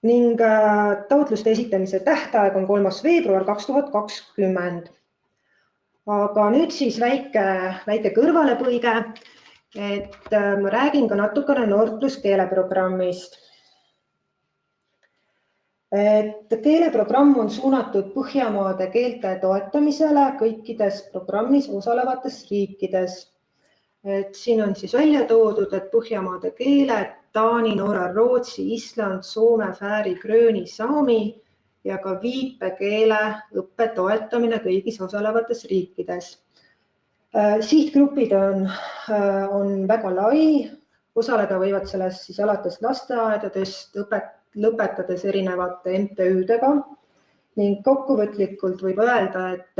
Ning taotluste esitamise tähtaeg on 3. veebruar 2020. Aga nüüd siis väike kõrvalepõige, et ma räägin ka natukene Nord+ keeleprogrammist. Keeleprogramm on suunatud Põhjamaade keelte toetamisele kõikides programmis osalevates riikides. Siin on siis välja toodud, et Põhjamaade keeled Taani, Norra, Rootsi, Island, Soome, Fääri, Grööni, Saami ja ka viipekeele õppe toetamine kõigis osalevates riikides. Sihtgrupid on väga lai, osaleda võivad selles siis alates lasteaedadest lõpetades erinevate MTÜ-dega ning kokkuvõtlikult võib öelda, et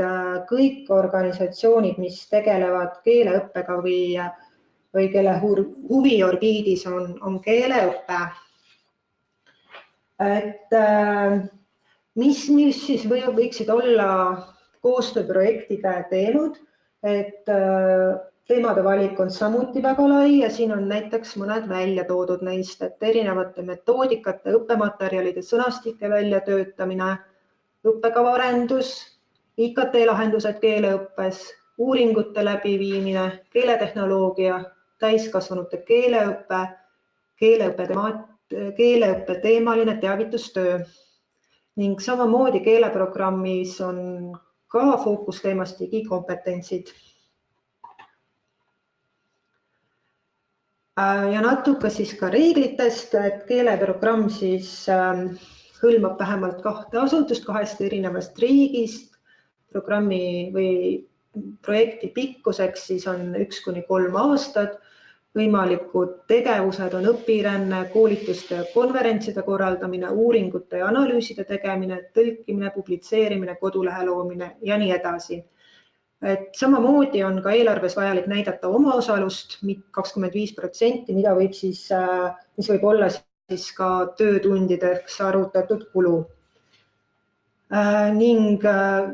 kõik organisatsioonid, mis tegelevad keeleõppega või kelle huviorbiidis on keeleõpe. Mis siis võiksid olla koostööprojektide teemad, et teemade valik on samuti väga lai ja siin on näiteks mõned välja toodud neist, et erinevate metoodikate, õppematerjalide sõnastike väljatöötamine, õppekavaarendus, IKT-lahendused keeleõppes, uuringute läbiviimine, keeletehnoloogia, täiskasvanute keeleõpe, keeleõppe teemaline teavitustöö ning samamoodi keeleprogrammis on ka fookusteemas digikompetentsid. Ja natuke siis ka reeglitest, et keeleprogramm siis hõlmab vähemalt 2 asutust 2 erinevast riigist. Programmi või projekti pikkuseks siis on 1–3 aastat. Võimalikud tegevused on õpiränne, koolituste ja konverentside korraldamine, uuringute ja analüüside tegemine, tõlkimine, publitseerimine, kodulehe loomine ja nii edasi. Samamoodi on ka eelarves vajalik näidata omaosalust 25%, mis võib olla siis ka töötundideks arvutatud kulu. Ning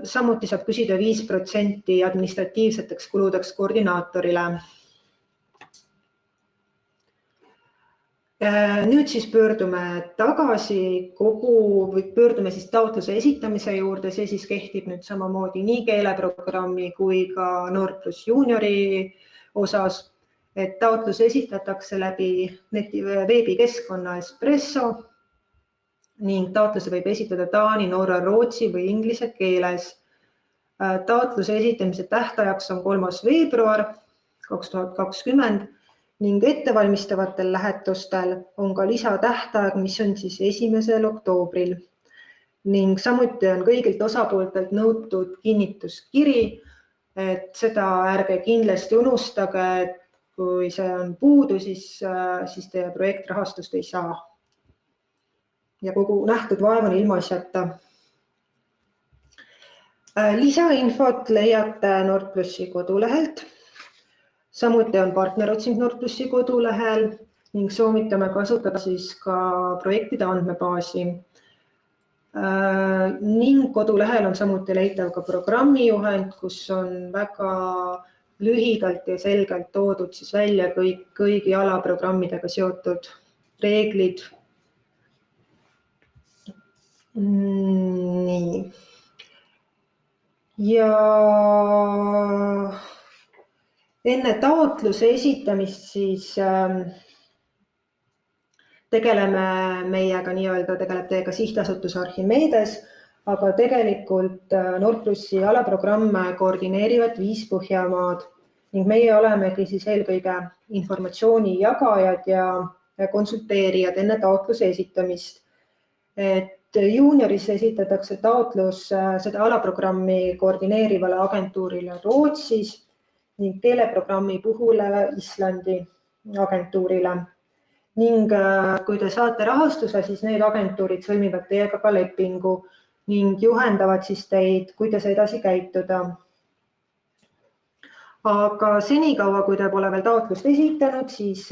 samuti saab küsida 5% administratiivseteks kuludeks koordinaatorile. Nüüd siis pöördume siis taotluse esitamise juurde, see siis kehtib nüüd samamoodi nii keeleprogrammi kui ka Nord+ Juniori osas, et taotlus esitatakse läbi veebikeskkonna Espresso ning taotluse võib esitada taani, norra, rootsi või inglise keeles. Taotluse esitamise tähtajaks on 3. veebruar 2020 ning ettevalmistavatel lähetustel on ka lisatähtaeg, mis on siis 1. oktoobril. Ning samuti on kõigilt osapooltelt nõutud kinnituskiri, et seda ärge kindlasti unustage, et kui see on puudu, siis teie projekt rahastust ei saa. Ja kogu nähtud vaev on ilmaasjata. Lisainfot leiate Nord+ kodulehelt. Samuti on partnerotsing Nord+ kodulehel ning soovitame kasutada siis ka projektide andmebaasi. Ning kodulehel on samuti leitav ka programmijuhend, kus on väga lühidalt ja selgelt toodud siis välja kõigi alaprogrammidega seotud reeglid. Nii. Ja enne taotluse esitamist siis tegeleb teiega sihtasutus Archimedes, aga tegelikult Nord+ alaprogramme koordineerivad 5 Põhjamaad ning meie olemegi siis eelkõige informatsiooni jagajad ja konsulteerijad enne taotluse esitamist. Junioris esitatakse taotlus seda alaprogrammi koordineerivale agentuurile Rootsis ning keeleprogrammi puhul Islandi agentuurile. Ning kui te saate rahastuse, siis need agentuurid sõlmivad teiega ka lepingu ning juhendavad siis teid, kuidas edasi käituda. Aga senikaua, kui te pole veel taotlust esitanud, siis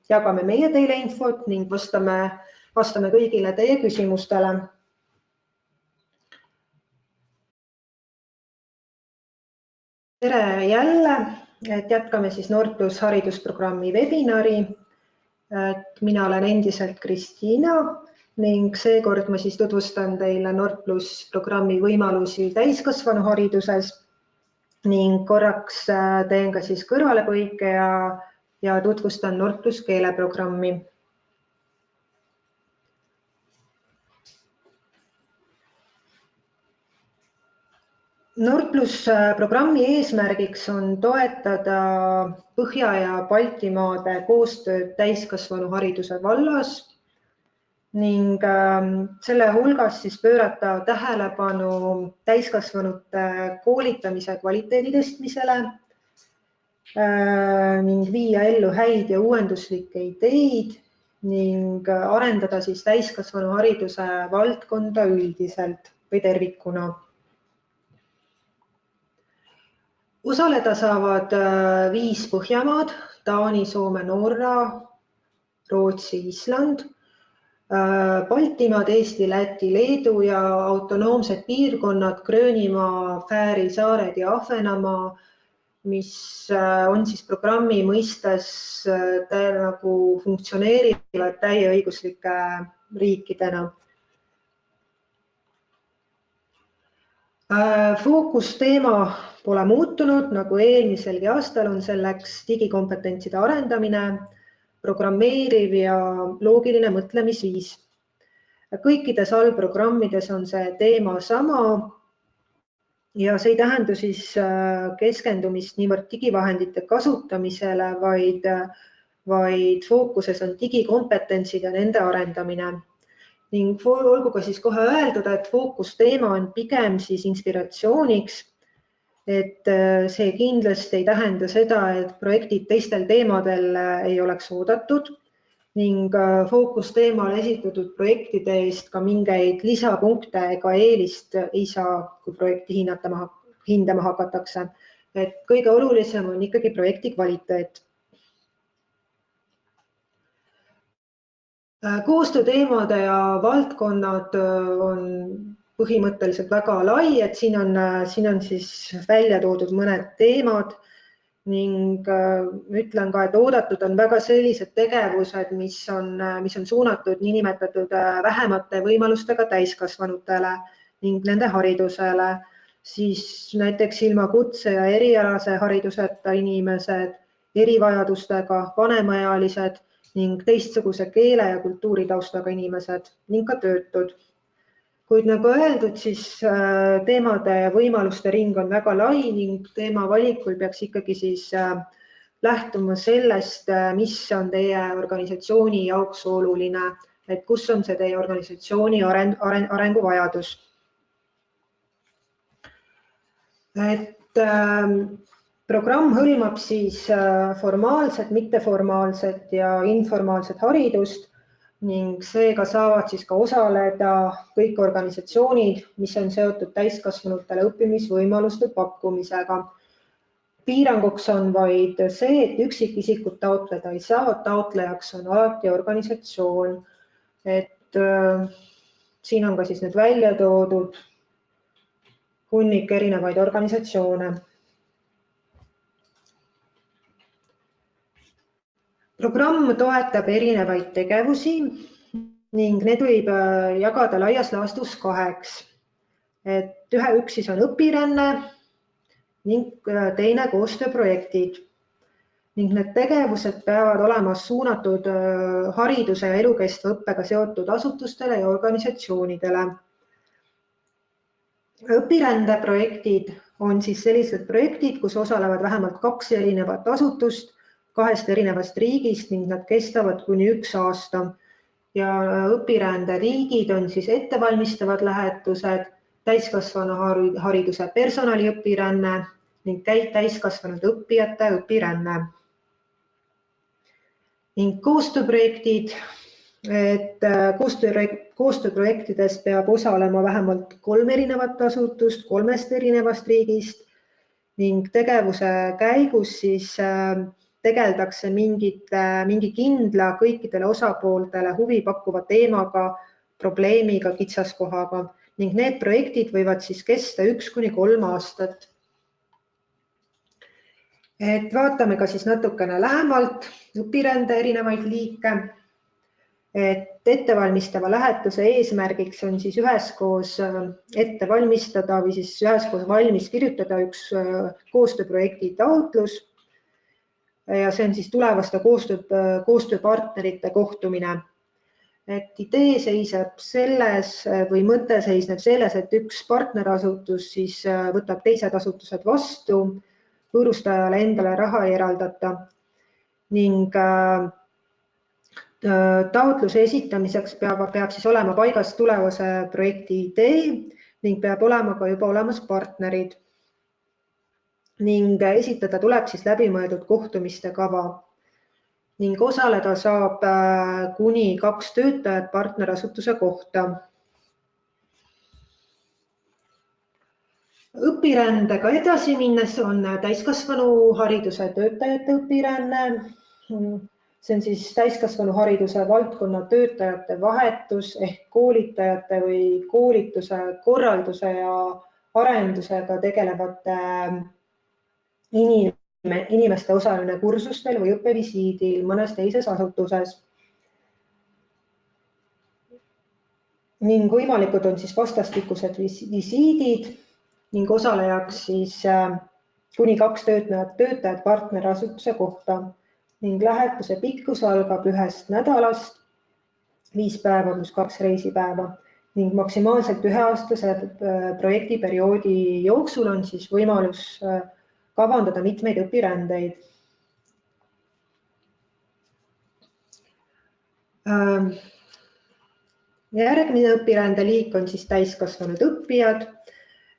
jagame meie teile infot ning vastame kõigile teie küsimustele. Tere jälle, et jätkame siis Nord+ haridusprogrammi webinari. Mina olen endiselt Kristiina ning seekord ma siis tutvustan teile Nord+ programmi võimalusi täiskasvanuhariduses ning korraks teen ka siis kõrvalepõike ja tutvustan Nord+ keeleprogrammi. Nord+ programmi eesmärgiks on toetada Põhja- ja Baltimaade koostööd täiskasvanuhariduse vallas ning selle hulgas siis pöörata tähelepanu täiskasvanute koolitamise kvaliteedi tõstmisele ning viia ellu häid ja uuenduslikke ideid ning arendada siis täiskasvanuhariduse valdkonda üldiselt või tervikuna. Osaleda saavad 5 Põhjamaad, Taani, Soome, Norra, Rootsi, Island, Baltimaad, Eesti, Läti, Leedu ja autonoomsed piirkonnad Gröönimaa, Fääri saared ja Ahvenamaa, mis on siis programmi mõistes nagu funktsioneerivad täieõiguslike riikidena. Fookusteema pole muutunud, nagu eelmiselgi aastal on selleks digikompetentside arendamine, programmeeriv ja loogiline mõtlemisviis. Kõikides allprogrammides on see teema sama ja see ei tähenda siis keskendumist niivõrd digivahendite kasutamisele, vaid fookuses on digikompetentsid ja nende arendamine. Ning olgu ka siis kohe öeldud, et fookusteema on pigem siis inspiratsiooniks, et see kindlasti ei tähenda seda, et projektid teistel teemadel ei oleks oodatud ning fookusteemal esitatud projektide eest ka mingeid lisapunkte ega eelist ei saa, kui projekti hindama hakatakse. Et kõige olulisem on ikkagi projekti kvaliteet. Koostööteemade ja valdkonnad on põhimõtteliselt väga lai, et siin on siis välja toodud mõned teemad ning ütlen ka, et oodatud on väga sellised tegevused, mis on suunatud niinimetatud vähemate võimalustega täiskasvanutele ning nende haridusele, siis näiteks ilma kutse- ja erialase hariduseta inimesed, erivajadustega, vanemaealised ning teistsuguse keele ja kultuuritaustaga inimesed ning ka töötud. Kuid nagu öeldud, siis teemade ja võimaluste ring on väga lai ning teema valikul peaks ikkagi siis lähtuma sellest, mis on teie organisatsiooni jaoks oluline, et kus on see teie organisatsiooni arenguvajadus. Programm hõlmab siis formaalset, mitteformaalset ja informaalset haridust ning seega saavad siis ka osaleda kõik organisatsioonid, mis on seotud täiskasvanutele õppimisvõimaluste pakkumisega. Piiranguks on vaid see, et üksikisikud taotleda ei saa, taotlejaks on alati organisatsioon. Et siin on ka siis need välja toodud hunnik erinevaid organisatsioone. Programm toetab erinevaid tegevusi ning need võib jagada laias laastus 2. Üks siis on õpiränne ning teine koostööprojektid. Ning need tegevused peavad olema suunatud hariduse ja elukestva õppega seotud asutustele ja organisatsioonidele. Õpirändeprojektid on siis sellised projektid, kus osalevad vähemalt 2 erinevat asutust 2 erinevast riigist ning nad kestavad kuni 1 aasta. Ja õpirände riigid on siis ettevalmistavad lähetused, täiskasvanuhariduse personaliõpiränne ning täiskasvanud õppijate õpiränne. Ning koostööprojektid, et koostööprojektides peab osalema vähemalt 3 erinevat asutust 3 erinevast riigist ning tegevuse käigus siis tegeldakse mingi kindla kõikidele osapooltele huvi pakkuva teemaga, probleemiga, kitsaskohaga ning need projektid võivad siis kesta 1 kuni 3 aastat. Et vaatame ka siis natukene lähemalt õpirände erinevaid liike. Et ettevalmistava lähetuse eesmärgiks on siis üheskoos ette valmistada või siis üheskoos valmis kirjutada üks koostööprojekti taotlus. Ja see on siis tulevaste koostööpartnerite kohtumine. Et idee seisab selles või mõte seisneb selles, et üks partnerasutus siis võtab teised asutused vastu, võõrustajale endale raha ei eraldata ning taotluse esitamiseks peab siis olema paigas tulevase projekti idee ning peab olema ka juba olemas partnerid. Ning esitada tuleb siis läbimõeldud kohtumiste kava. Ning osaleda saab kuni 2 töötajat partnerasutuse kohta. Õpirändega edasi minnes on täiskasvanuhariduse töötajate õpiränne. See on siis täiskasvanuhariduse valdkonna töötajate vahetus ehk koolitajate või koolituse korralduse ja arendusega tegelevate inimeste osalemine kursustel või õppevisiidil mõnes teises asutuses. Ning võimalikud on siis vastastikused visiidid ning osalejaks siis kuni 2 töötajat partnerasutuse kohta ning lähetuse pikkus algab 1 nädalast 5 päeva pluss 2 reisipäeva ning maksimaalselt 1-aastase projektiperioodi jooksul on siis võimalus kavandada mitmeid õpirändeid. Järgmine õpirändeliik on siis täiskasvanud õppijad.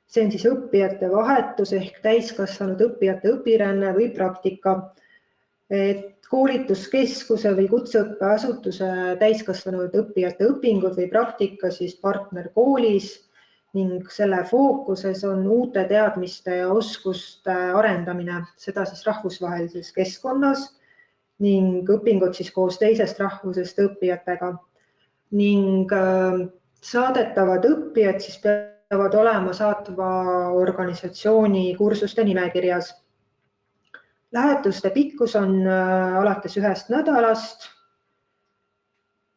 See on siis õppijate vahetus ehk täiskasvanud õppijate õpiränne või praktika. Koolituskeskuse või kutseõppeasutuse täiskasvanud õppijate õpingud või praktika siis partnerkoolis ning selle fookuses on uute teadmiste ja oskuste arendamine, seda siis rahvusvahelises keskkonnas ning õpingud siis koos teisest rahvusest õppijatega. Ning saadetavad õppijad siis peavad olema saatva organisatsiooni kursuste nimekirjas. Lähetuste pikkus on alates 1 nädalast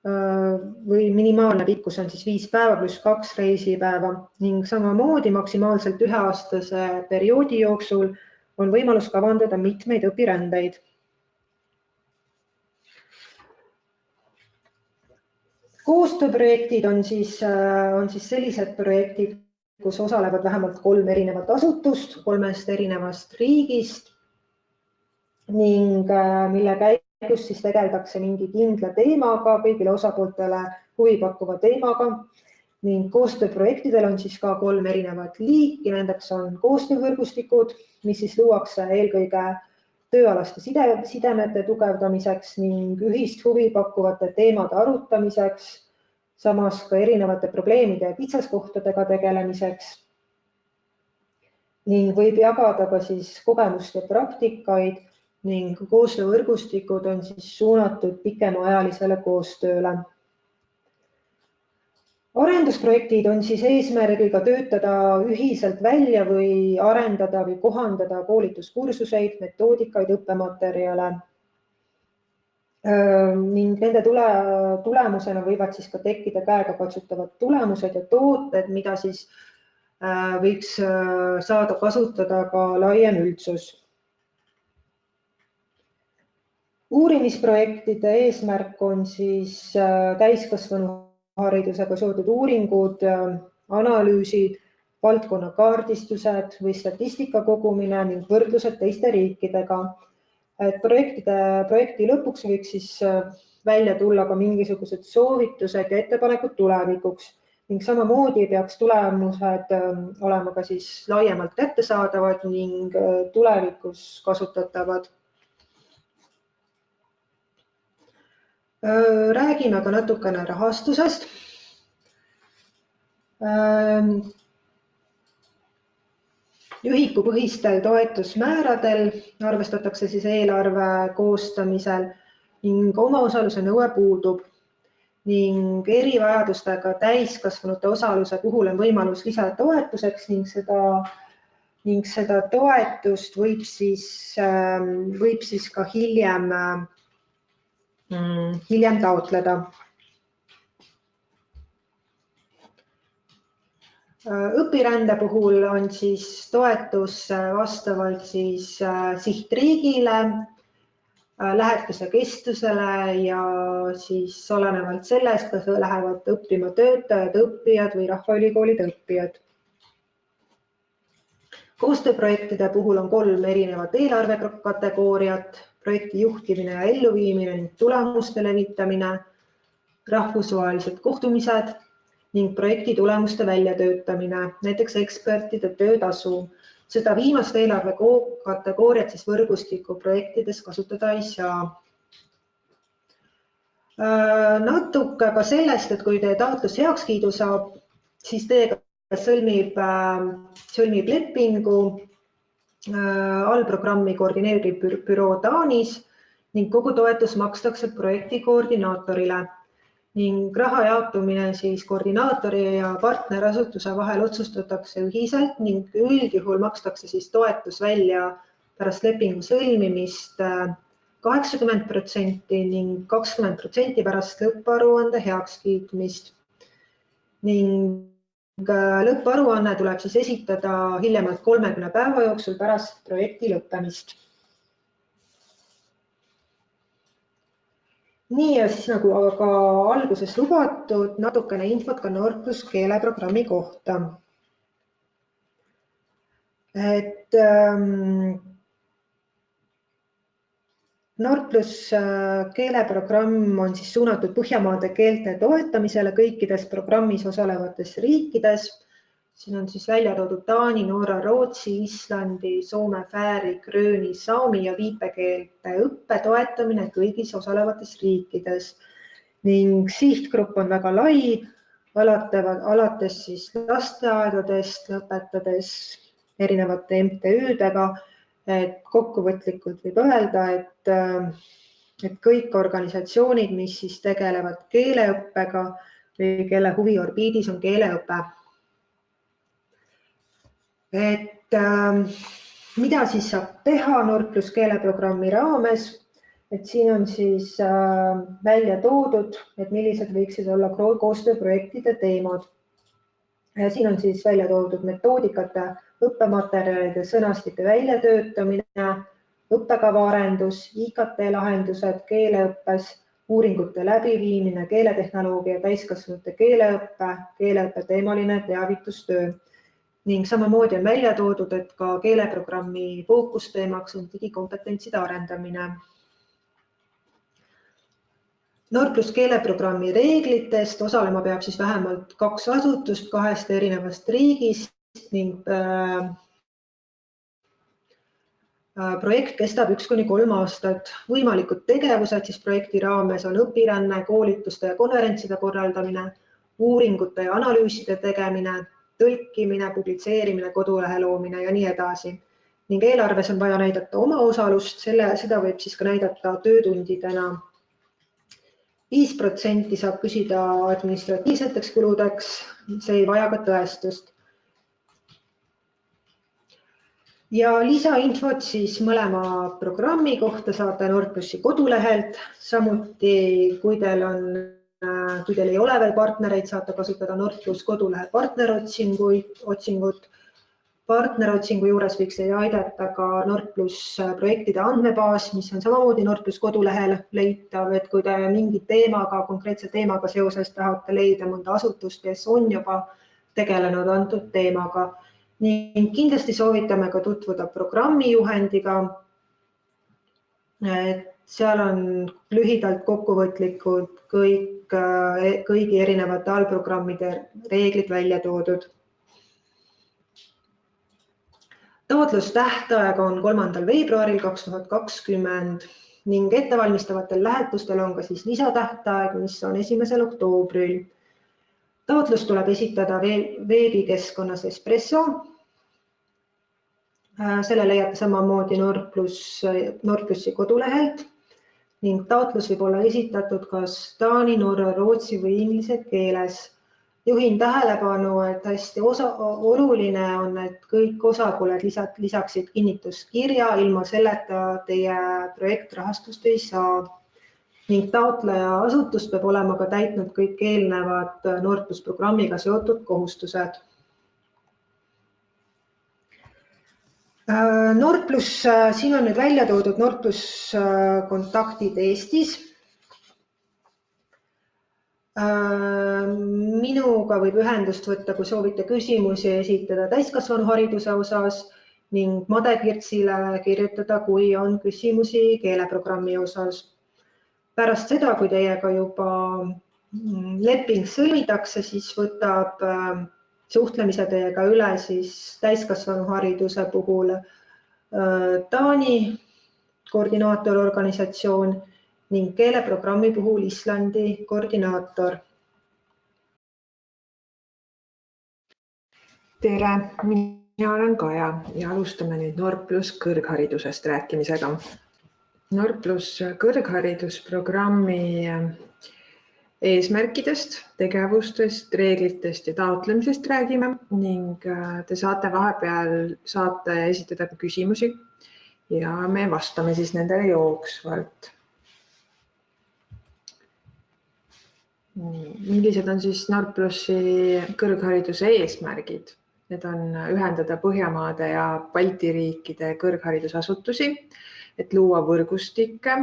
või minimaalne pikkus on siis 5 päeva pluss 2 reisipäeva ning samamoodi maksimaalselt 1-aastase perioodi jooksul on võimalus kavandada mitmeid õpirändeid. Koostööprojektid on siis sellised projektid, kus osalevad vähemalt 3 erinevat asutust 3 erinevast riigist ning mille käigus siis tegeldakse mingi kindla teemaga, kõigile osapooltele huvipakkuva teemaga ning koostööprojektidel on siis ka 3 erinevat liiki, nendeks on koostöövõrgustikud, mis siis luuakse eelkõige tööalaste sidemete tugevdamiseks ning ühist huvipakkuvate teemade arutamiseks, samas ka erinevate probleemide ja kitsaskohtadega tegelemiseks ning võib jagada ka siis kogemust ja praktikaid ning koostöövõrgustikud on siis suunatud pikemaajalisele koostööle. Arendusprojektid on siis eesmärgiga töötada ühiselt välja või arendada või kohandada koolituskursuseid, metoodikaid, õppematerjale. Ning nende tulemusena võivad siis ka tekkida käegakatsutavad tulemused ja tooted, mida siis võiks saada kasutada ka laiem üldsus. Uurimisprojektide eesmärk on siis täiskasvanuharidusega seotud uuringud, analüüsid, valdkonna kaardistused või statistika kogumine ning võrdlused teiste riikidega. Projekti lõpuks võiks siis välja tulla ka mingisugused soovitused ja ettepanekud tulevikuks ning samamoodi peaks tulemused olema ka siis laiemalt kättesaadavad ning tulevikus kasutatavad. Räägime ka natukene rahastusest. Ühikupõhistel toetusmääradel arvestatakse siis eelarve koostamisel ning omaosaluse nõue puudub ning erivajadustega täiskasvanute osaluse puhul on võimalus lisatoetuseks ning seda ning seda toetust võib siis ka hiljem taotleda. Õpirände puhul on siis toetus vastavalt siis sihtriigile, lähetuse kestusele ja siis olenevalt sellest, kas lähevad õppima töötajad, õppijad või rahvaülikoolide õppijad. Koostööprojektide puhul on 3 erinevat eelarvekategooriat: projekti juhtimine ja elluviimine ning tulemuste levitamine, rahvusvahelised kohtumised ning projekti tulemuste väljatöötamine, näiteks ekspertide töötasu. Seda viimast eelarve kategooriat siis võrgustiku projektides kasutada ei saa. Natuke ka sellest, et kui teie taotlus heakskiidu saab, siis teiega sõlmib lepingu allprogrammi koordineeriv büroo Taanis ning kogu toetus makstakse projekti koordinaatorile ning raha jaotumine siis koordinaatori ja partnerasutuse vahel otsustatakse ühiselt ning üldjuhul makstakse siis toetus välja pärast lepingu sõlmimist 80% ning 20% pärast lõpparuande heakskiitmist. Ning lõpparuanne tuleb siis esitada hiljemalt 30 päeva jooksul pärast projekti lõppemist. Nii ja siis nagu aga alguses lubatud natukene infot ka Nord+ keeleprogrammi kohta. Nord+ keeleprogramm on siis suunatud Põhjamaade keelte toetamisele kõikides programmis osalevates riikides. Siin on siis välja toodud Taani, Norra, Rootsi, Islandi, Soome, Fääri, Grööni, Saami ja viipekeelte õppe toetamine kõigis osalevates riikides. Ning sihtgrupp on väga lai, alates siis lasteaedadest, lõpetades erinevate MTÜ-dega. Kokkuvõtlikult võib öelda, et kõik organisatsioonid, mis siis tegelevad keeleõppega või kelle huviorbiidis on keeleõpe. Mida siis saab teha Nord+ keeleprogrammi raames? Siin on siis välja toodud, et millised võiksid olla koostööprojektide teemad. Siin on siis välja toodud metoodikate, õppematerjalide sõnastike väljatöötamine, õppekava arendus, IKT lahendused keeleõppes, uuringute läbiviimine, keeletehnoloogia, täiskasvanute keeleõppe, keeleõppe teemaline teavitustöö. Ning samamoodi on välja toodud, et ka keeleprogrammi fookusteemaks on digikompetentside arendamine. Nord+ keeleprogrammi reeglitest osalema peab siis vähemalt 2 asutust 2 erinevast riigist ning projekt kestab 1–3 aastat. Võimalikud tegevused siis projekti raames on õpiränne, koolituste ja konverentside korraldamine, uuringute ja analüüside tegemine, tõlkimine, publitseerimine, kodulehe loomine ja nii edasi. Ning eelarves on vaja näidata oma osalust, seda võib siis ka näidata töötundidena. 5% saab küsida administratiivseteks kuludeks, see ei vaja ka tõestust. Ja lisainfot siis mõlema programmi kohta saate Nord+ kodulehelt. Samuti, kui teil ei ole veel partnereid, saate kasutada Nord+ kodulehe partnerotsingut. Partnerotsingu juures võiks teid aidata ka Nord+ projektide andmebaas, mis on samamoodi Nord+ kodulehel leitav, et kui te mingi teemaga, konkreetse teemaga seoses tahate leida mõnda asutust, kes on juba tegelenud antud teemaga. Ning kindlasti soovitame ka tutvuda programmi juhendiga. Seal on lühidalt kokkuvõtlikult kõigi erinevate allprogrammide reeglid välja toodud. Taotlustähtaeg on 3. veebruaril 2020 ning ettevalmistavatel lähetustel on ka siis lisatähtaeg, mis on 1. oktoobril. Taotlus tuleb esitada veebikeskkonnas Espresso. Selle leiate samamoodi Nord+ kodulehelt ning taotlus võib olla esitatud kas taani, norra, rootsi või inglise keeles. Juhin tähelepanu, et hästi oluline on, et kõik osapooled lisaksid kinnituskirja, ilma selleta teie projekt rahastust ei saa. Ning taotleja asutus peab olema ka täitnud kõik eelnevad Nord+ programmiga seotud kohustused. Nord+, siin on nüüd välja toodud Nord+ kontaktid Eestis. Minuga võib ühendust võtta, kui soovite küsimusi esitada täiskasvanuhariduse osas ning Made Kirtsile kirjutada, kui on küsimusi keeleprogrammi osas. Pärast seda, kui teiega juba leping sõlmitakse, siis võtab suhtlemise teiega üle siis täiskasvanuhariduse puhul Taani koordinaatororganisatsioon ning keeleprogrammi puhul Islandi koordinaator. Tere, mina olen Kaja ja alustame nüüd Nord+ kõrgharidusest rääkimisega. Nord+ kõrgharidusprogrammi eesmärkidest, tegevustest, reeglitest ja taotlemisest räägime ning te saate vahepeal saata ja esitada küsimusi ja me vastame siis nendele jooksvalt. Millised on siis Nord+ kõrghariduse eesmärgid? Need on ühendada Põhjamaade ja Balti riikide kõrgharidusasutusi, et luua võrgustikke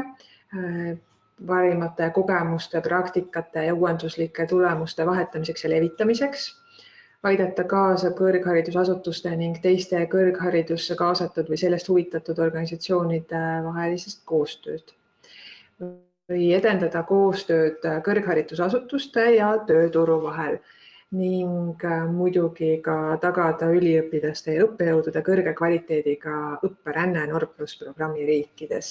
parimate kogemuste, praktikate ja uuenduslike tulemuste vahetamiseks ja levitamiseks, aidata kaasa kõrgharidusasutuste ning teiste kõrgharidusse kaasatud või sellest huvitatud organisatsioonide vahelisest koostööd või edendada koostööd kõrgharidusasutuste ja tööturu vahel ning muidugi ka tagada üliõpilaste ja õppejõudude kõrge kvaliteediga õpperänne Nord+ programmi riikides.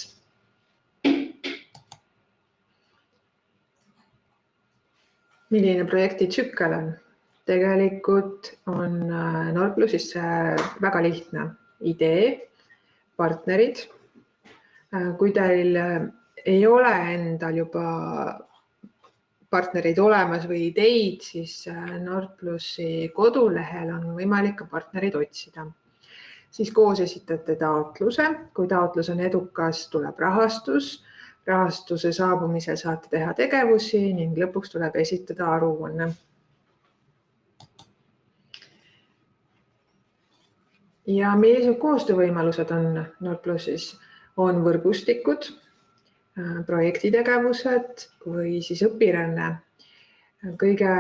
Milline projekti tsükkel on? Tegelikult on Nord+-is väga lihtne idee, partnerid. Kui teil ei ole endal juba partnereid olemas või ideid, siis Nord+ kodulehel on võimalik ka partnereid otsida. Siis koos esitate taotluse. Kui taotlus on edukas, tuleb rahastus. Rahastuse saabumisel saate teha tegevusi ning lõpuks tuleb esitada aruanne. Ja millised koostöövõimalused on Nord+-is? On võrgustikud, projektitegevused või siis õpiränne. Kõige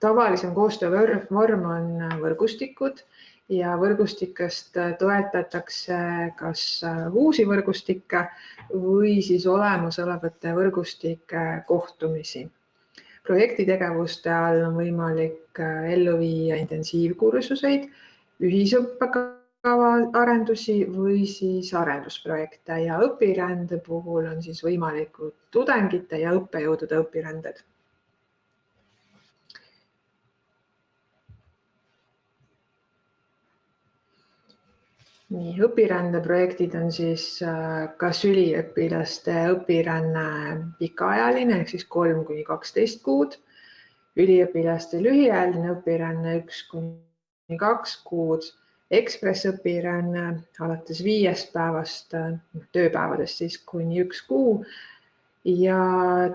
tavalisem koostöövorm on võrgustikud ja võrgustikest toetatakse kas uusi võrgustikke või siis olemasolevate võrgustike kohtumisi. Projektitegevuste all on võimalik ellu viia intensiivkursuseid, ühisõppekava arendusi või siis arendusprojekte ja õpirände puhul on siis võimalikud tudengite ja õppejõudude õpiränded. Õpirändeprojektid on siis kas üliõpilaste õpiränne pikaajaline ehk siis 3–12 kuud, üliõpilaste lühiajaline õpiränne 1–2 kuud, ekspressõpiränne alates 5 päevast, tööpäevadest siis kuni 1 kuu ja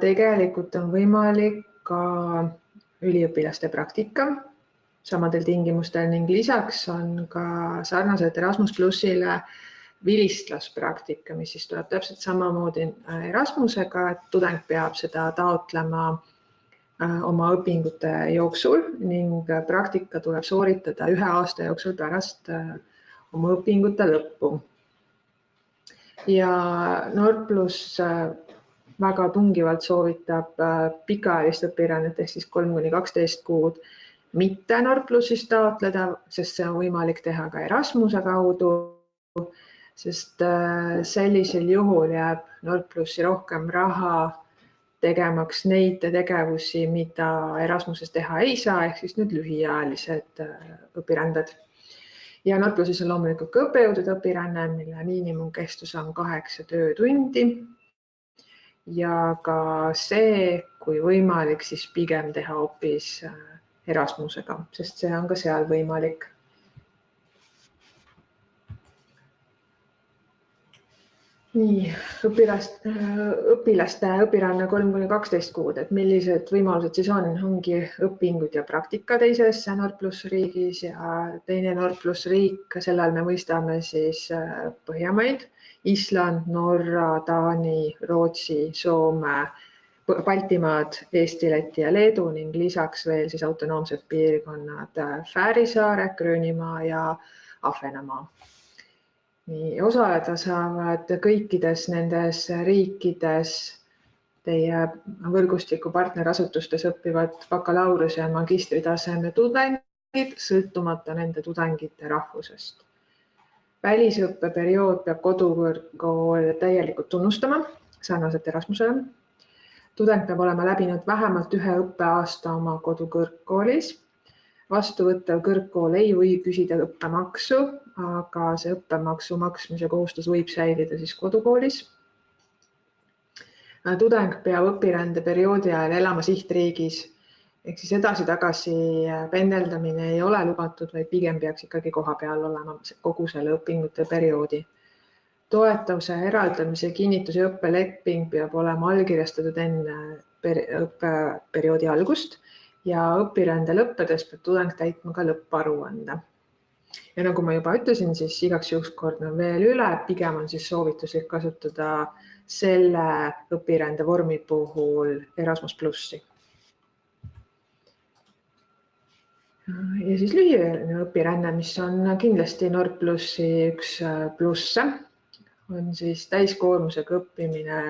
tegelikult on võimalik ka üliõpilaste praktika samadel tingimustel ning lisaks on ka sarnaselt Erasmus+-ile vilistlaspraktika, mis siis tuleb täpselt samamoodi Erasmusega, et tudeng peab seda taotlema oma õpingute jooksul ning praktika tuleb sooritada 1 aasta jooksul pärast oma õpingute lõppu. Ja Nord+ väga tungivalt soovitab pikaajalist õpirännet ehk siis 3–12 kuud mitte Nord+-ist taotleda, sest see on võimalik teha ka Erasmuse kaudu, sest sellisel juhul jääb Nord+ rohkem raha tegemaks neid tegevusi, mida Erasmuses teha ei saa, ehk siis nüüd lühiajalised õpiränded. Ja Nord+-is on loomulikult ka õppejõudude õpiränne, mille miinimumkestus on 8 töötundi. ja ka see, kui võimalik, siis pigem teha hoopis Erasmusega, sest see on ka seal võimalik. Nii, õpilaste õpiränne 3–12 kuud, et millised võimalused siis ongi õpingud ja praktika teises Nord+ riigis ja teine Nord+ riik, selle all me mõistame siis Põhjamaid, Island, Norra, Taani, Rootsi, Soome, Baltimaad, Eesti, Läti ja Leedu ning lisaks veel siis autonoomsed piirkonnad Fääri saare, Gröönimaa ja Ahvenamaa. Nii, osaleda saavad kõikides nendes riikides teie võrgustiku partnerasutustes õppivad bakalaureuse ja magistritaseme tudengid, sõltumata nende tudengite rahvusest. Välisõppeperiood peab kodukõrgkool täielikult tunnustama, sarnaselt Erasmusele. Tudeng peab olema läbinud vähemalt 1 õppeaasta oma kodukõrgkoolis. Vastuvõttev kõrgkool ei või küsida õppemaksu, aga see õppemaksu maksmise kohustus võib säilida siis kodukoolis. Tudeng peab õpirände perioodi ajal elama sihtriigis, ehk siis edasi-tagasi pendeldamine ei ole lubatud, vaid pigem peaks ikkagi koha peal olema kogu selle õpingute perioodi. Toetuse eraldamise kinnitus ja õppeleping peab olema allkirjastatud enne õppeperioodi algust ja õpirände lõppedes peab tudeng täitma ka lõpparuande. Ja nagu ma juba ütlesin, siis igaks juhuks kordan veel üle, pigem on siis soovituslik kasutada selle õpirände vormi puhul Erasmus+. Ja siis lühiajaline õpiränne, mis on kindlasti Nord+ üks plusse, on siis täiskoormusega õppimine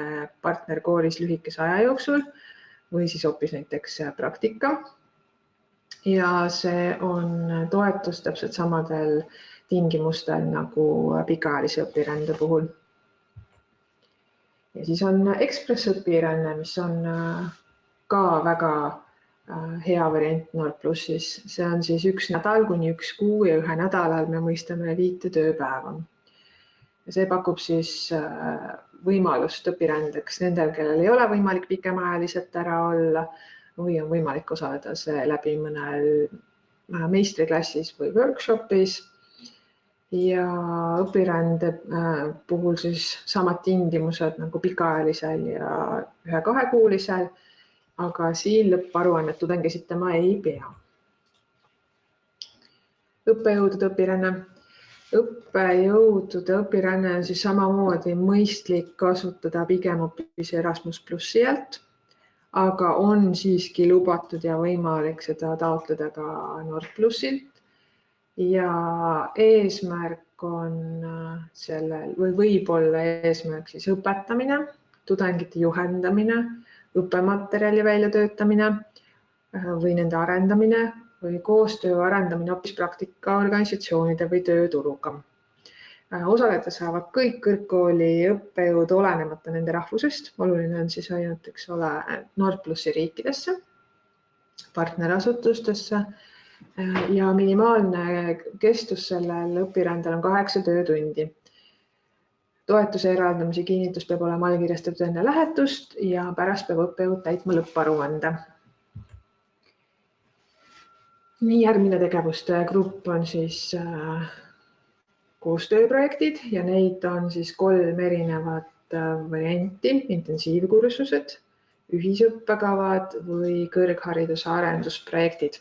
partnerkoolis lühikese aja jooksul või siis hoopis näiteks praktika. Ja see on toetus täpselt samadel tingimustel nagu pikaajalise õpirände puhul. Ja siis on ekspressõpiränne, mis on ka väga hea variant Nord+-is. See on siis 1 nädal kuni 1 kuu ja 1 nädalal me mõistame 5 tööpäeva. See pakub siis võimalust õpirändeks nendel, kellel ei ole võimalik pikemaajaliselt ära olla või on võimalik osaleda see läbi mõnel meistriklassis või workshopis. Ja õpirände puhul siis samad tingimused nagu pikaajalisel ja 1–2-kuulisel, aga siin lõpparuannet tudeng esitama ei pea. Õppejõudude õpiränne. Õppejõudude õpiränne on siis samamoodi mõistlik kasutada pigem hoopis Erasmus+ alt, aga on siiski lubatud ja võimalik seda taotleda ka Nord+-ilt. Ja eesmärk on sellel või võib-olla eesmärk siis õpetamine, tudengite juhendamine, õppematerjali väljatöötamine või nende arendamine või koostöö arendamine hoopis praktikaorganisatsioonide või tööturuga. Osaleda saavad kõik kõrgkooli õppejõud olenemata nende rahvusest. Oluline on siis ainult, eks ole, Nord+ riikidesse, partnerasutustesse ja minimaalne kestus sellel õpirändel on 8 töötundi. Toetuse eraldamise kinnitus peab olema allkirjastatud enne lähetust ja pärast peab õppejõud täitma lõpparuande. Nii, järgmine tegevuste grupp on siis koostööprojektid ja neid on siis 3 erinevat varianti, intensiivkursused, ühisõppekavad või kõrghariduse arendusprojektid.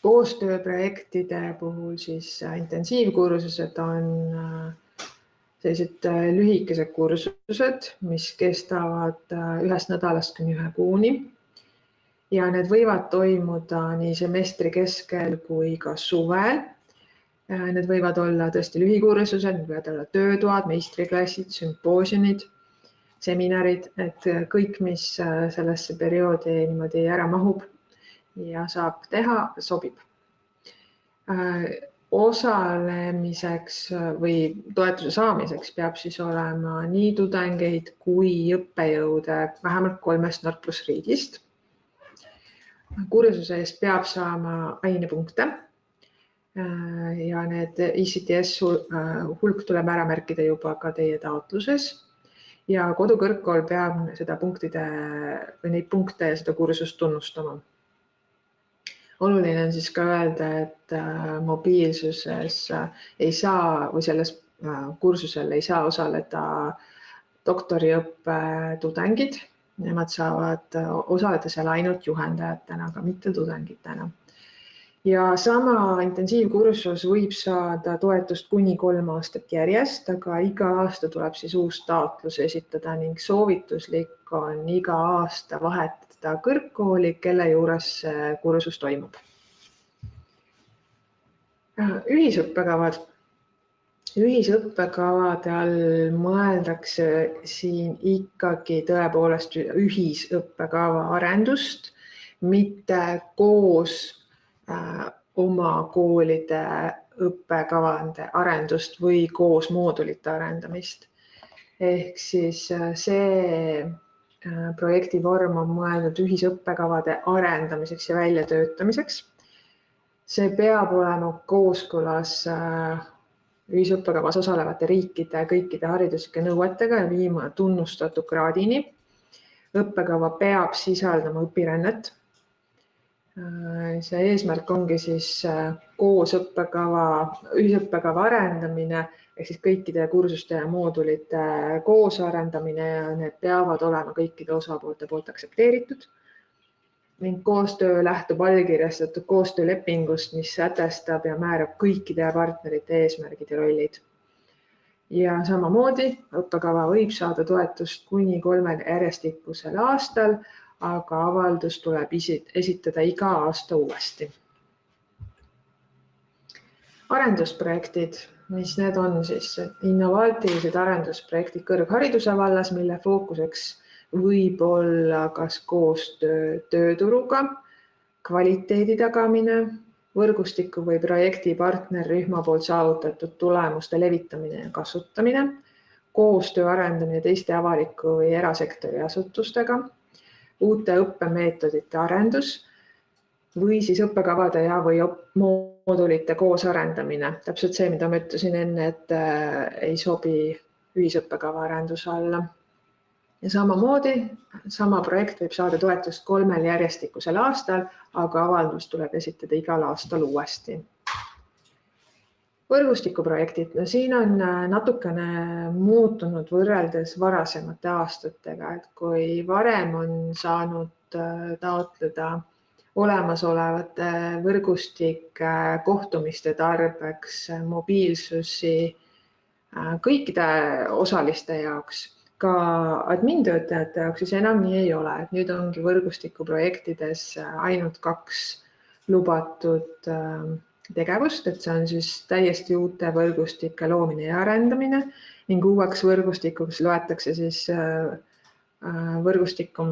Koostööprojektide puhul siis intensiivkursused on sellised lühikesed kursused, mis kestavad 1 nädalast kuni 1 kuuni. Ja need võivad toimuda nii semestri keskel kui ka suvel. Need võivad olla tõesti lühikursused, need võivad olla töötoad, meistriklassid, sümpoosiumid, seminarid, et kõik, mis sellesse perioodi niimoodi ära mahub ja saab teha, sobib. Osalemiseks või toetuse saamiseks peab siis olema nii tudengeid kui õppejõude vähemalt 3 Nord+ riigist. Kursuse eest peab saama ainepunkte ja need ECTS hulk tuleb ära märkida juba ka teie taotluses. ja kodukõrgkool peab seda neid punkte ja seda kursust tunnustama. Oluline on siis ka öelda, et mobiilsuses ei saa või selles kursusel ei saa osaleda doktoriõppe tudengid. Nemad saavad osaleda seal ainult juhendajatena, aga mitte tudengitena. Ja sama intensiivkursus võib saada toetust kuni 3 aastat järjest, aga iga aasta tuleb siis uus taotlus esitada ning soovituslik on iga aasta vahetada kõrgkooli, kelle juures see kursus toimub. Ühisõppekavad. Ühisõppekavade all mõeldakse siin ikkagi tõepoolest ühisõppekava arendust, mitte koos oma koolide õppekavade arendust või koos moodulite arendamist. Ehk siis see projektivorm on mõeldud ühisõppekavade arendamiseks ja väljatöötamiseks. See peab olema kooskõlas ühisõppekavas osalevate riikide kõikide hariduslike nõuetega ja viima tunnustatud kraadini. Õppekava peab sisaldama õpirännet. See eesmärk ongi siis koos ühisõppekava arendamine ehk siis kõikide kursuste ja moodulite koos arendamine ja need peavad olema kõikide osapoolte poolt aktsepteeritud. Ning koostöö lähtub allkirjastatud koostöölepingust, mis sätestab ja määrab kõikide partnerite eesmärgid ja rollid. Ja samamoodi õppekava võib saada toetust kuni 3 järjestikusel aastal, aga avaldus tuleb esitada iga aasta uuesti. Arendusprojektid, mis need on siis? Innovaatilised arendusprojektid kõrghariduse vallas, mille fookuseks võib olla kas koostöö tööturuga, kvaliteedi tagamine, võrgustiku või projekti partnerrühma poolt saavutatud tulemuste levitamine ja kasutamine, koostöö arendamine teiste avaliku või erasektori asutustega, uute õppemeetodite arendus või siis õppekavade ja või moodulite koos arendamine. Täpselt see, mida ma ütlesin enne, et ei sobi ühisõppekava arenduse alla. Ja samamoodi, sama projekt võib saada toetust 3 järjestikusel aastal, aga avaldus tuleb esitada igal aastal uuesti. Võrgustikuprojektid. Siin on natukene muutunud võrreldes varasemate aastatega, et kui varem on saanud taotleda olemasolevate võrgustike kohtumiste tarbeks mobiilsusi kõikide osaliste jaoks, ka admintöötajate jaoks, siis enam nii ei ole. Et nüüd ongi võrgustikuprojektides ainult 2 lubatud tegevust, et see on siis täiesti uute võrgustike loomine ja arendamine ning uueks võrgustikuks loetakse siis võrgustikku,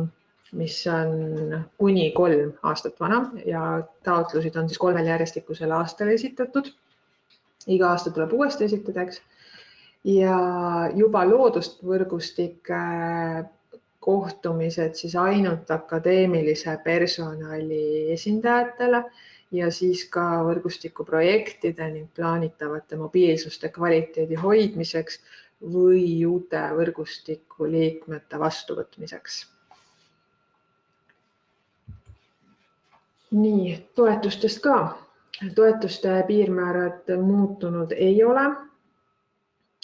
mis on kuni 3 aastat vana ja taotlusid on siis 3 järjestikusel aastal esitatud. Iga aasta tuleb uuesti esitada, eks. Ja juba loodust võrgustike kohtumised siis ainult akadeemilise personali esindajatele ja siis ka võrgustikuprojektide ning plaanitavate mobiilsuste kvaliteedi hoidmiseks või uute võrgustiku liikmete vastuvõtmiseks. Nii, toetustest ka. Toetuste piirmäärad muutunud ei ole.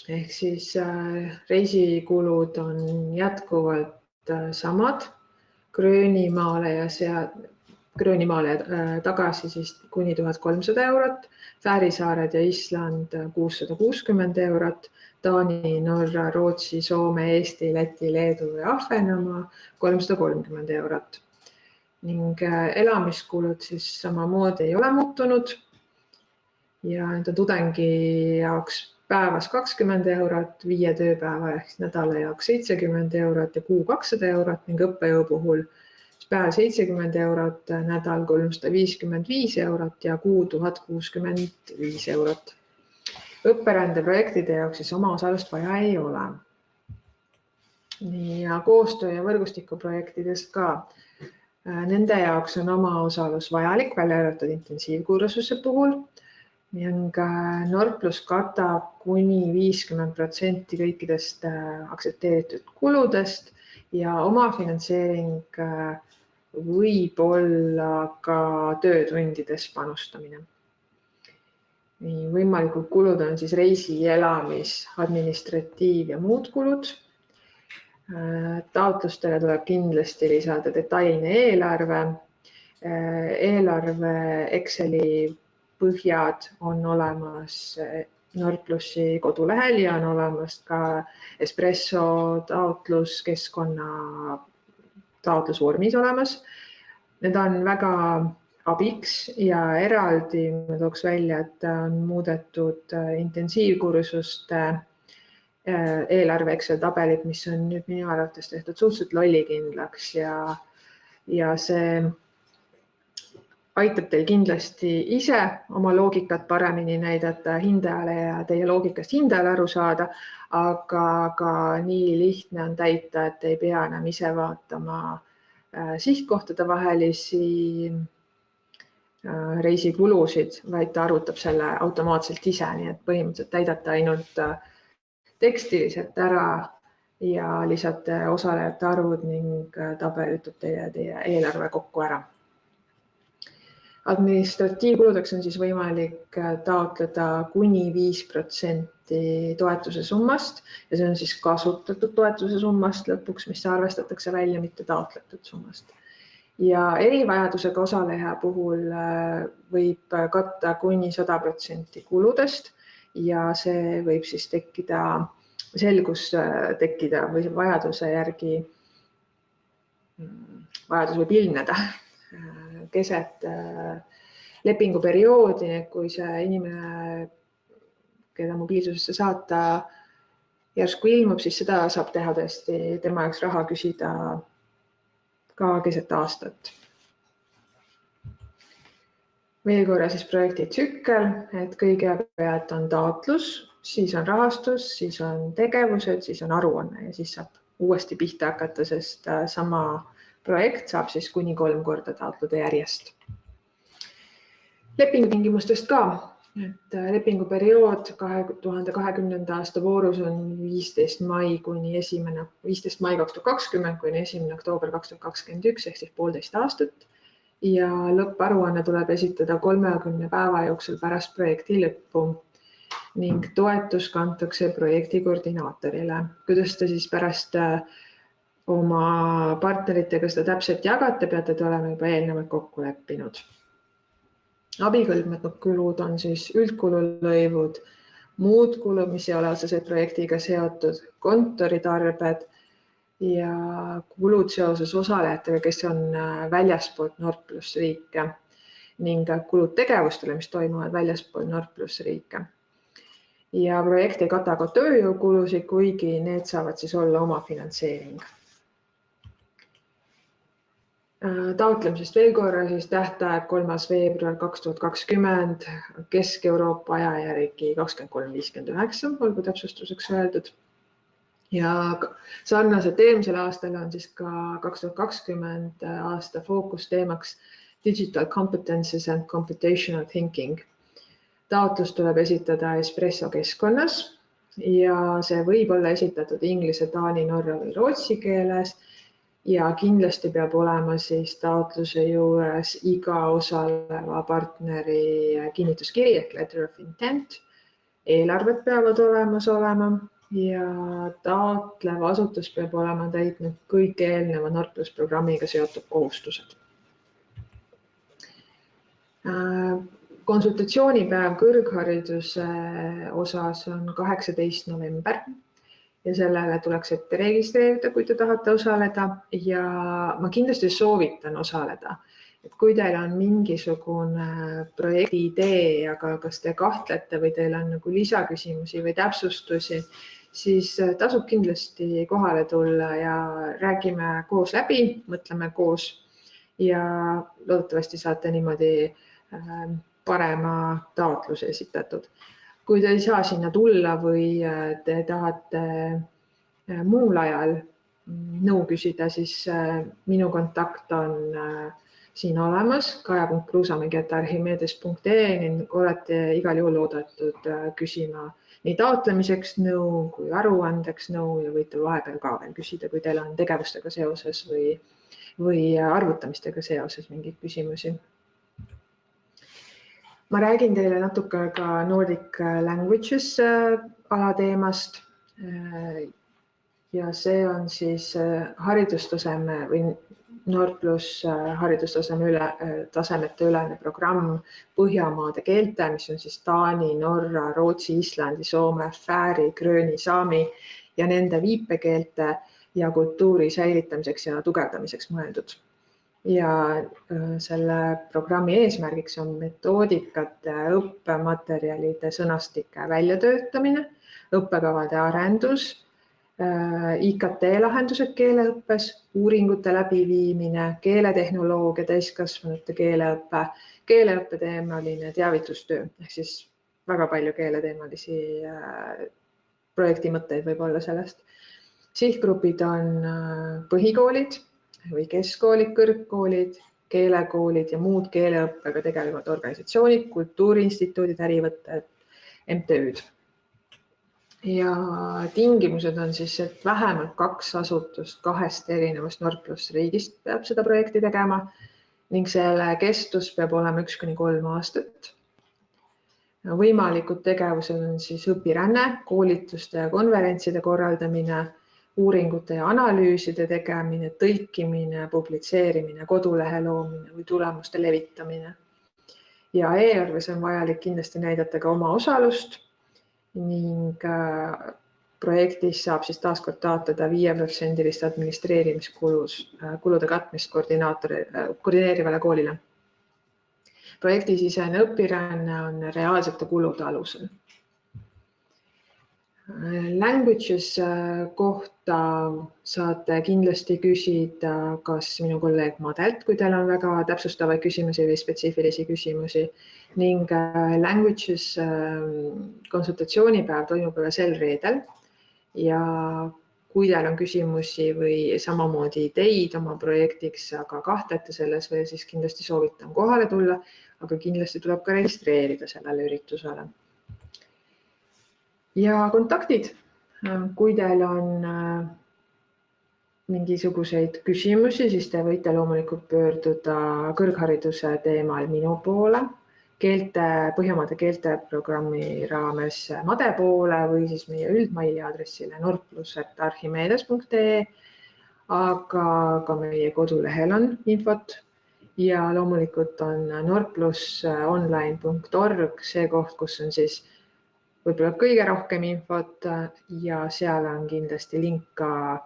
Ehk siis reisikulud on jätkuvalt samad. Gröönimaale tagasi siis kuni 1300 eurot, Fäärisaared ja Island 660 eurot, Taani, Norra, Rootsi, Soome, Eesti, Läti, Leedu ja Ahvenamaa 330 eurot. Ning elamiskulud siis samamoodi ei ole muutunud ja tudengi jaoks päevas 20 eurot, 5 tööpäeva ehk nädala jaoks 70 eurot ja kuu 200 eurot ning õppejõu puhul päev 70 eurot, nädal 355 eurot ja kuu 1065 eurot. Õpperändeprojektide jaoks siis omaosalust vaja ei ole. Ja koostöö ja võrgustikuprojektidest ka. Nende jaoks on omaosalus vajalik, välja arvatud intensiivkursuse puhul. ning Nordplus katab kuni 50% kõikidest aktsepteeritud kuludest ja omafinantseering võib olla ka töötundides panustamine. Võimalikud kulud on siis reisi, elamis, administratiiv ja muud kulud. Taotlustele tuleb kindlasti lisada detailne eelarve. Eelarve Exceli põhjad on olemas Nordplusi kodulehel ja on olemas ka Espresso taotluskeskkonna taotlusvormis olemas. Need on väga abiks ja eraldi ma tooks välja, et on muudetud intensiivkursuste eelarve Excel tabelid, mis on nüüd minu arvates tehtud suhteliselt lollikindlaks ja see aitab teil kindlasti ise oma loogikat paremini näidata hindajale ja teie loogikast hindajale aru saada, aga ka nii lihtne on täita, et ei pea enam ise vaatama sihtkohtade vahelisi reisikulusid, vaid ta arvutab selle automaatselt ise, nii et põhimõtteliselt täidate ainult tekstiliselt ära ja lisate osalejate arvud ning tabel ütleb teie eelarve kokku ära. Administratiivkuludeks on siis võimalik taotleda kuni 5% toetuse summast ja see on siis kasutatud toetuse summast lõpuks, mis arvestatakse välja, mitte taotletud summast. Ja erivajadusega osaleja puhul võib katta kuni 100% kuludest ja see võib siis selgus tekkida või vajadus võib ilmneda keset lepinguperioodi, kui see inimene, keda mobiilsusesse saata, järsku ilmub, siis seda saab teha tõesti tema jaoks raha küsida ka keset aastat. Veel korra siis projekti tsükkel, et kõigepealt on taotlus, siis on rahastus, siis on tegevused, siis on aruanne ja siis saab uuesti pihta hakata, sest sama projekt saab siis kuni 3 korda taotleda järjest. Lepingutingimustest ka, et lepinguperiood 2020. aasta voorus on 15. mai 2020 kuni 1. oktoober 2021 ehk siis 1,5 aastat ja lõpparuanne tuleb esitada 30 päeva jooksul pärast projekti lõppu ning toetus kantakse projekti koordinaatorile. Kuidas te siis pärast oma partneritega seda täpselt jagate, peate te olema juba eelnevalt kokku leppinud. Abikõlbmatud kulud on siis üldkululõivud, muud kulud, mis ei ole otseselt projektiga seotud, kontoritarbed ja kulud seoses osalejatega, kes on väljaspoolt Nordplus riike ning kulud tegevustele, mis toimuvad väljaspool Nordplus riike. Ja projekt ei kata ka tööjõukulusid, kuigi need saavad siis olla omafinantseering. Taotlemisest veel korra, siis tähtaeg 3. veebruar 2020, Kesk-Euroopa aja järgi 23.59, olgu täpsustuseks öeldud. Ja sarnaselt eelmisel aastal on siis ka 2020 aasta fookusteemaks Digital Competences and Computational Thinking. Taotlus tuleb esitada Espresso keskkonnas ja see võib olla esitatud inglise, taani, norra või rootsi keeles. Ja kindlasti peab olema siis taotluse juures iga osaleva partneri kinnituskiri ehk letter of intent. Eelarved peavad olemas olema ja taotlev asutus peab olema täitnud kõik eelneva Nordplus programmiga seotud kohustused. Konsultatsioonipäev kõrghariduse osas on 18. november. Ja sellele tuleks ette registreerida, kui te tahate osaleda ja ma kindlasti soovitan osaleda. Et kui teil on mingisugune projekti idee, aga kas te kahtlete või teil on nagu lisaküsimusi või täpsustusi, siis tasub kindlasti kohale tulla ja räägime koos läbi, mõtleme koos ja loodetavasti saate niimoodi parema taotluse esitatud. Kui te ei saa sinna tulla või te tahate muul ajal nõu küsida, siis minu kontakt on siin olemas, kaja.kruusamägi@archimedes.ee, ning olete igal juhul oodatud küsima nii taotlemiseks nõu kui aruandeks nõu ja võite vahepeal ka veel küsida, kui teil on tegevustega seoses või arvutamistega seoses mingeid küsimusi. Ma räägin teile natuke ka Nordic Languages alateemast ja see on siis haridustaseme või Nord+ haridustasemete ülene programm Põhjamaade keelte, mis on siis taani, norra, rootsi, islandi, soome, fääri, grööni, saami ja nende viipekeelte ja kultuuri säilitamiseks ja tugevdamiseks mõeldud. Ja selle programmi eesmärgiks on metoodikate, õppematerjalide, sõnastike väljatöötamine, õppekavade arendus, IKT-lahendused keeleõppes, uuringute läbiviimine, keeletehnoloogia, täiskasvanute keeleõppe, keeleõppeteemaline teavitustöö, ehk siis väga palju keeleteemalisi projektimõtteid võib olla sellest. Sihtgrupid on põhikoolid või keskkoolid, kõrgkoolid, keelekoolid ja muud keeleõppega tegelevad organisatsioonid, kultuuriinstituudid, ärivõtted, MTÜ-d. Ja tingimused on siis, et vähemalt 2 asutust 2 erinevast Nord+ riigist peab seda projekti tegema ning selle kestus peab olema 1–3 aastat. Võimalikud tegevused on siis õpiränne, koolituste ja konverentside korraldamine, uuringute ja analüüside tegemine, tõlkimine, publitseerimine, kodulehe loomine või tulemuste levitamine. Ja eelarves on vajalik kindlasti näidata ka oma osalust ning projektis saab siis taaskord taotleda 5% administreerimiskulude katmist koordineerivale koolile. Projektisisene õpiränne on reaalsete kulude alusel. Languages kohta saate kindlasti küsida kas minu kolleeg Madelt, kui teil on väga täpsustavaid küsimusi või spetsiifilisi küsimusi, ning Languages konsultatsioonipäev toimub sel reedel ja kui teil on küsimusi või samamoodi ideid oma projektiks, aga kahtlete selles või siis kindlasti soovitan kohale tulla, aga kindlasti tuleb ka registreerida sellele üritusele. Ja kontaktid, kui teil on mingisuguseid küsimusi, siis te võite loomulikult pöörduda kõrghariduse teemal minu poole, Põhjamaade keelteprogrammi raames Made poole või siis meie üldmaili aadressile nord+@archimedes.ee, aga ka meie kodulehel on infot ja loomulikult on nord+online.org see koht, kus on siis võib-olla kõige rohkem infot ja seal on kindlasti link ka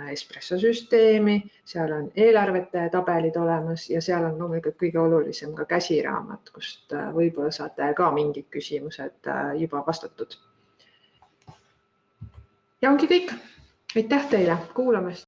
Espresso süsteemi, seal on eelarvete tabelid olemas ja seal on loomulikult kõige olulisem ka käsiraamat, kust võib-olla saate ka mingid küsimused juba vastatud. Ja ongi kõik. Aitäh teile kuulamast!